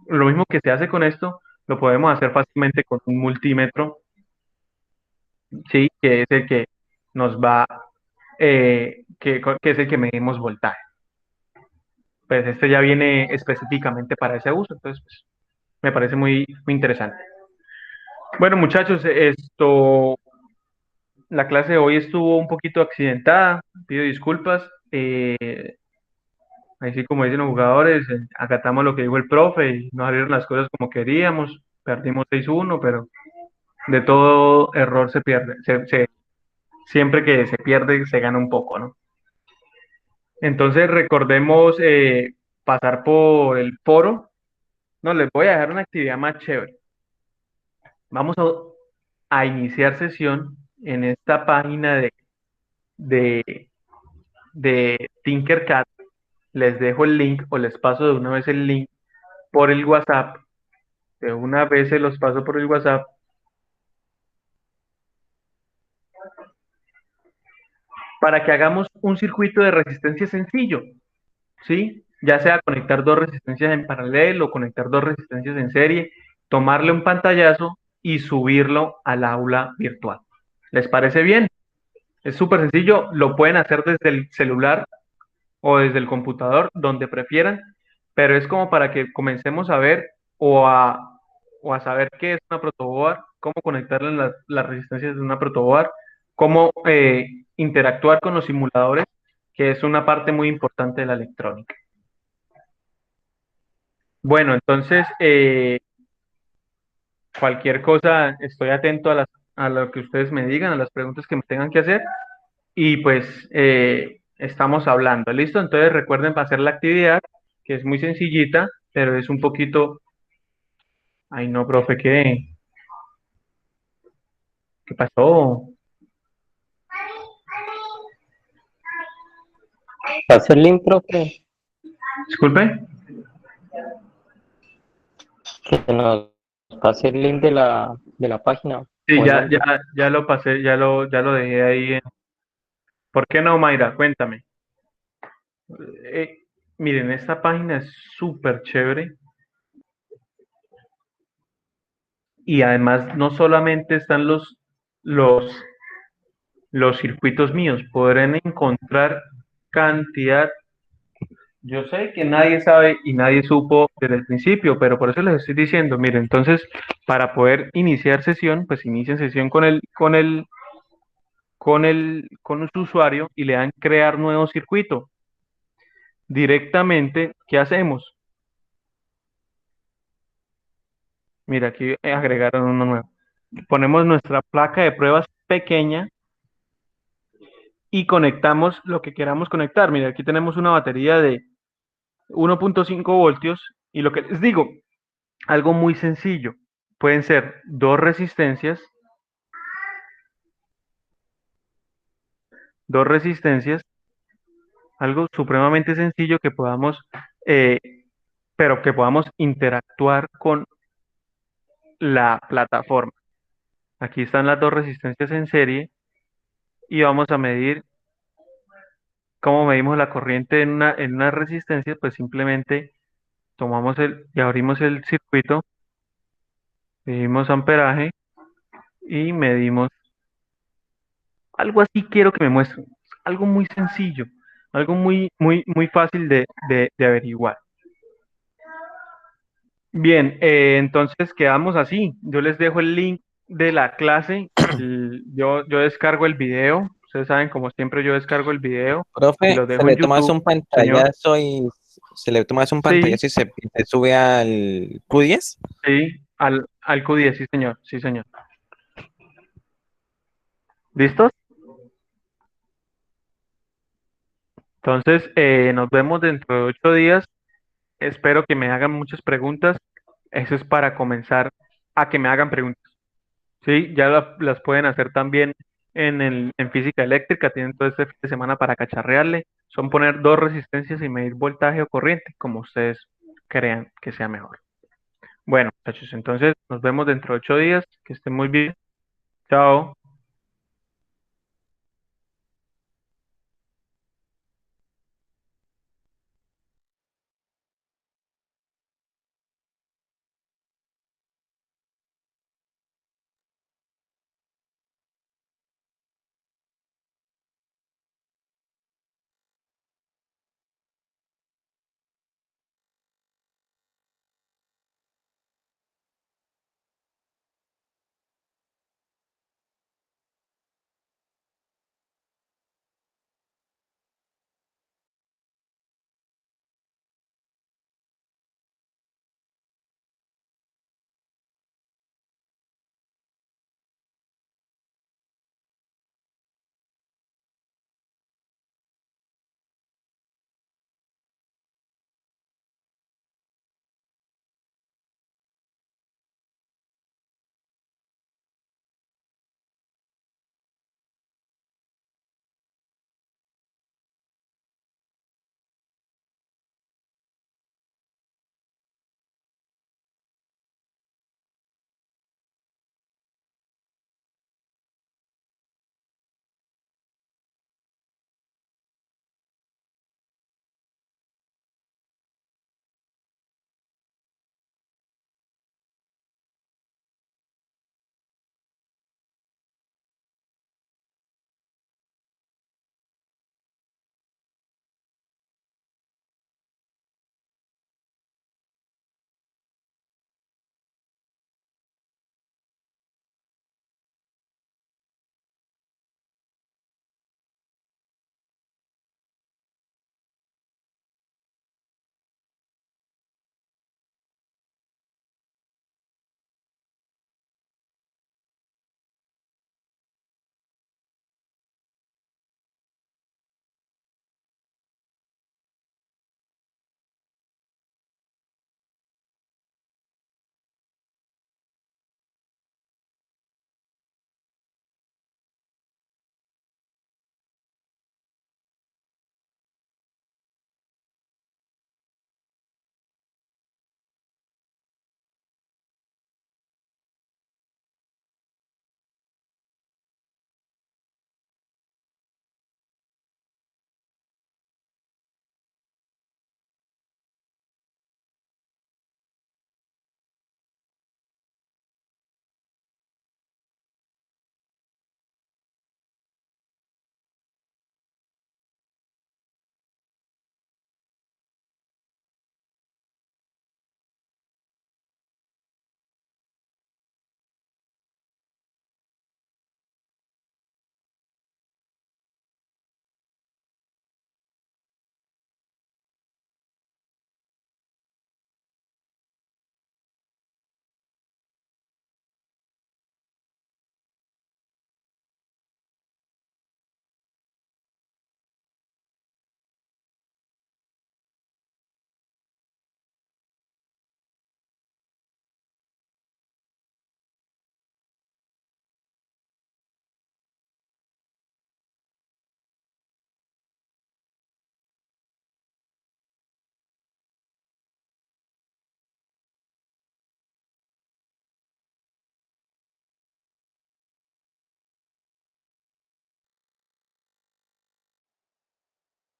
lo mismo que se hace con esto, lo podemos hacer fácilmente con un multímetro, ¿sí? Que es el que nos va, que es el que medimos voltaje. Pues este ya viene específicamente para ese uso, entonces pues, me parece muy interesante. Bueno, muchachos, la clase de hoy estuvo un poquito accidentada, pido disculpas. Así como dicen los jugadores, acatamos lo que dijo el profe y no salieron las cosas como queríamos, perdimos 6-1, pero de todo error se pierde, siempre que se pierde se gana un poco, ¿no? Entonces recordemos pasar por el foro. No, les voy a dejar una actividad más chévere. Vamos a iniciar sesión en esta página de, de Tinkercad. Les dejo el link o les paso de una vez el link por el WhatsApp. De una vez se los paso por el WhatsApp para que hagamos un circuito de resistencia sencillo, ¿sí? Ya sea conectar dos resistencias en paralelo o conectar dos resistencias en serie, tomarle un pantallazo y subirlo al aula virtual. ¿Les parece bien? Es súper sencillo, lo pueden hacer desde el celular o desde el computador, donde prefieran, pero es como para que comencemos a ver o a saber qué es una protoboard, cómo conectarle las resistencias de una protoboard, cómo interactuar con los simuladores, que es una parte muy importante de la electrónica. Bueno, entonces, cualquier cosa, estoy atento a lo que ustedes me digan, a las preguntas que me tengan que hacer, y pues estamos hablando, ¿listo? Entonces recuerden hacer la actividad, que es muy sencillita, pero es un poquito, ay no, profe, ¿qué pasó? Pase el link, profe, Disculpe. que nos pase el link de la página Sí, o el nombre. ya lo pasé, ya lo dejé ahí. ¿Por qué no, Mayra? Cuéntame. Eh, Miren, esta página es súper chévere y además no solamente están los, los circuitos míos, podrán encontrar cantidad. Yo sé que nadie sabe y nadie supo desde el principio, pero por eso les estoy diciendo, miren, entonces, para poder iniciar sesión, pues inician sesión con su usuario y le dan crear nuevo circuito. Directamente, ¿qué hacemos? Mira, aquí agregaron uno nuevo. Ponemos nuestra placa de pruebas pequeña y conectamos lo que queramos conectar. Mira, aquí tenemos una batería de 1.5 voltios y lo que les digo, algo muy sencillo. Pueden ser dos resistencias dos resistencias, algo supremamente sencillo que podamos, eh, pero que podamos interactuar con la plataforma. Aquí están las dos resistencias en serie y vamos a medir cómo medimos la corriente en una resistencia, pues simplemente tomamos y abrimos el circuito, medimos amperaje y medimos algo así quiero que me muestren, algo muy sencillo, algo muy fácil de averiguar. Bien, entonces quedamos así. Yo les dejo el link de la clase. Yo descargo el video. Ustedes saben, como siempre, yo descargo el video y Profe, lo dejo en YouTube. Señor, se le tomas un sí, pantallazo y se sube al Q10. sí, al Q10, sí, señor, sí, señor. ¿Listos? Entonces, nos vemos dentro de 8 días. Espero que me hagan muchas preguntas. Eso es para comenzar a que me hagan preguntas. Sí, ya las pueden hacer también en física eléctrica. Tienen todo este fin de semana para cacharrearle. Son poner dos resistencias y medir voltaje o corriente, como ustedes crean que sea mejor. Bueno, muchachos, entonces nos vemos dentro de 8 días. Que estén muy bien. Chao.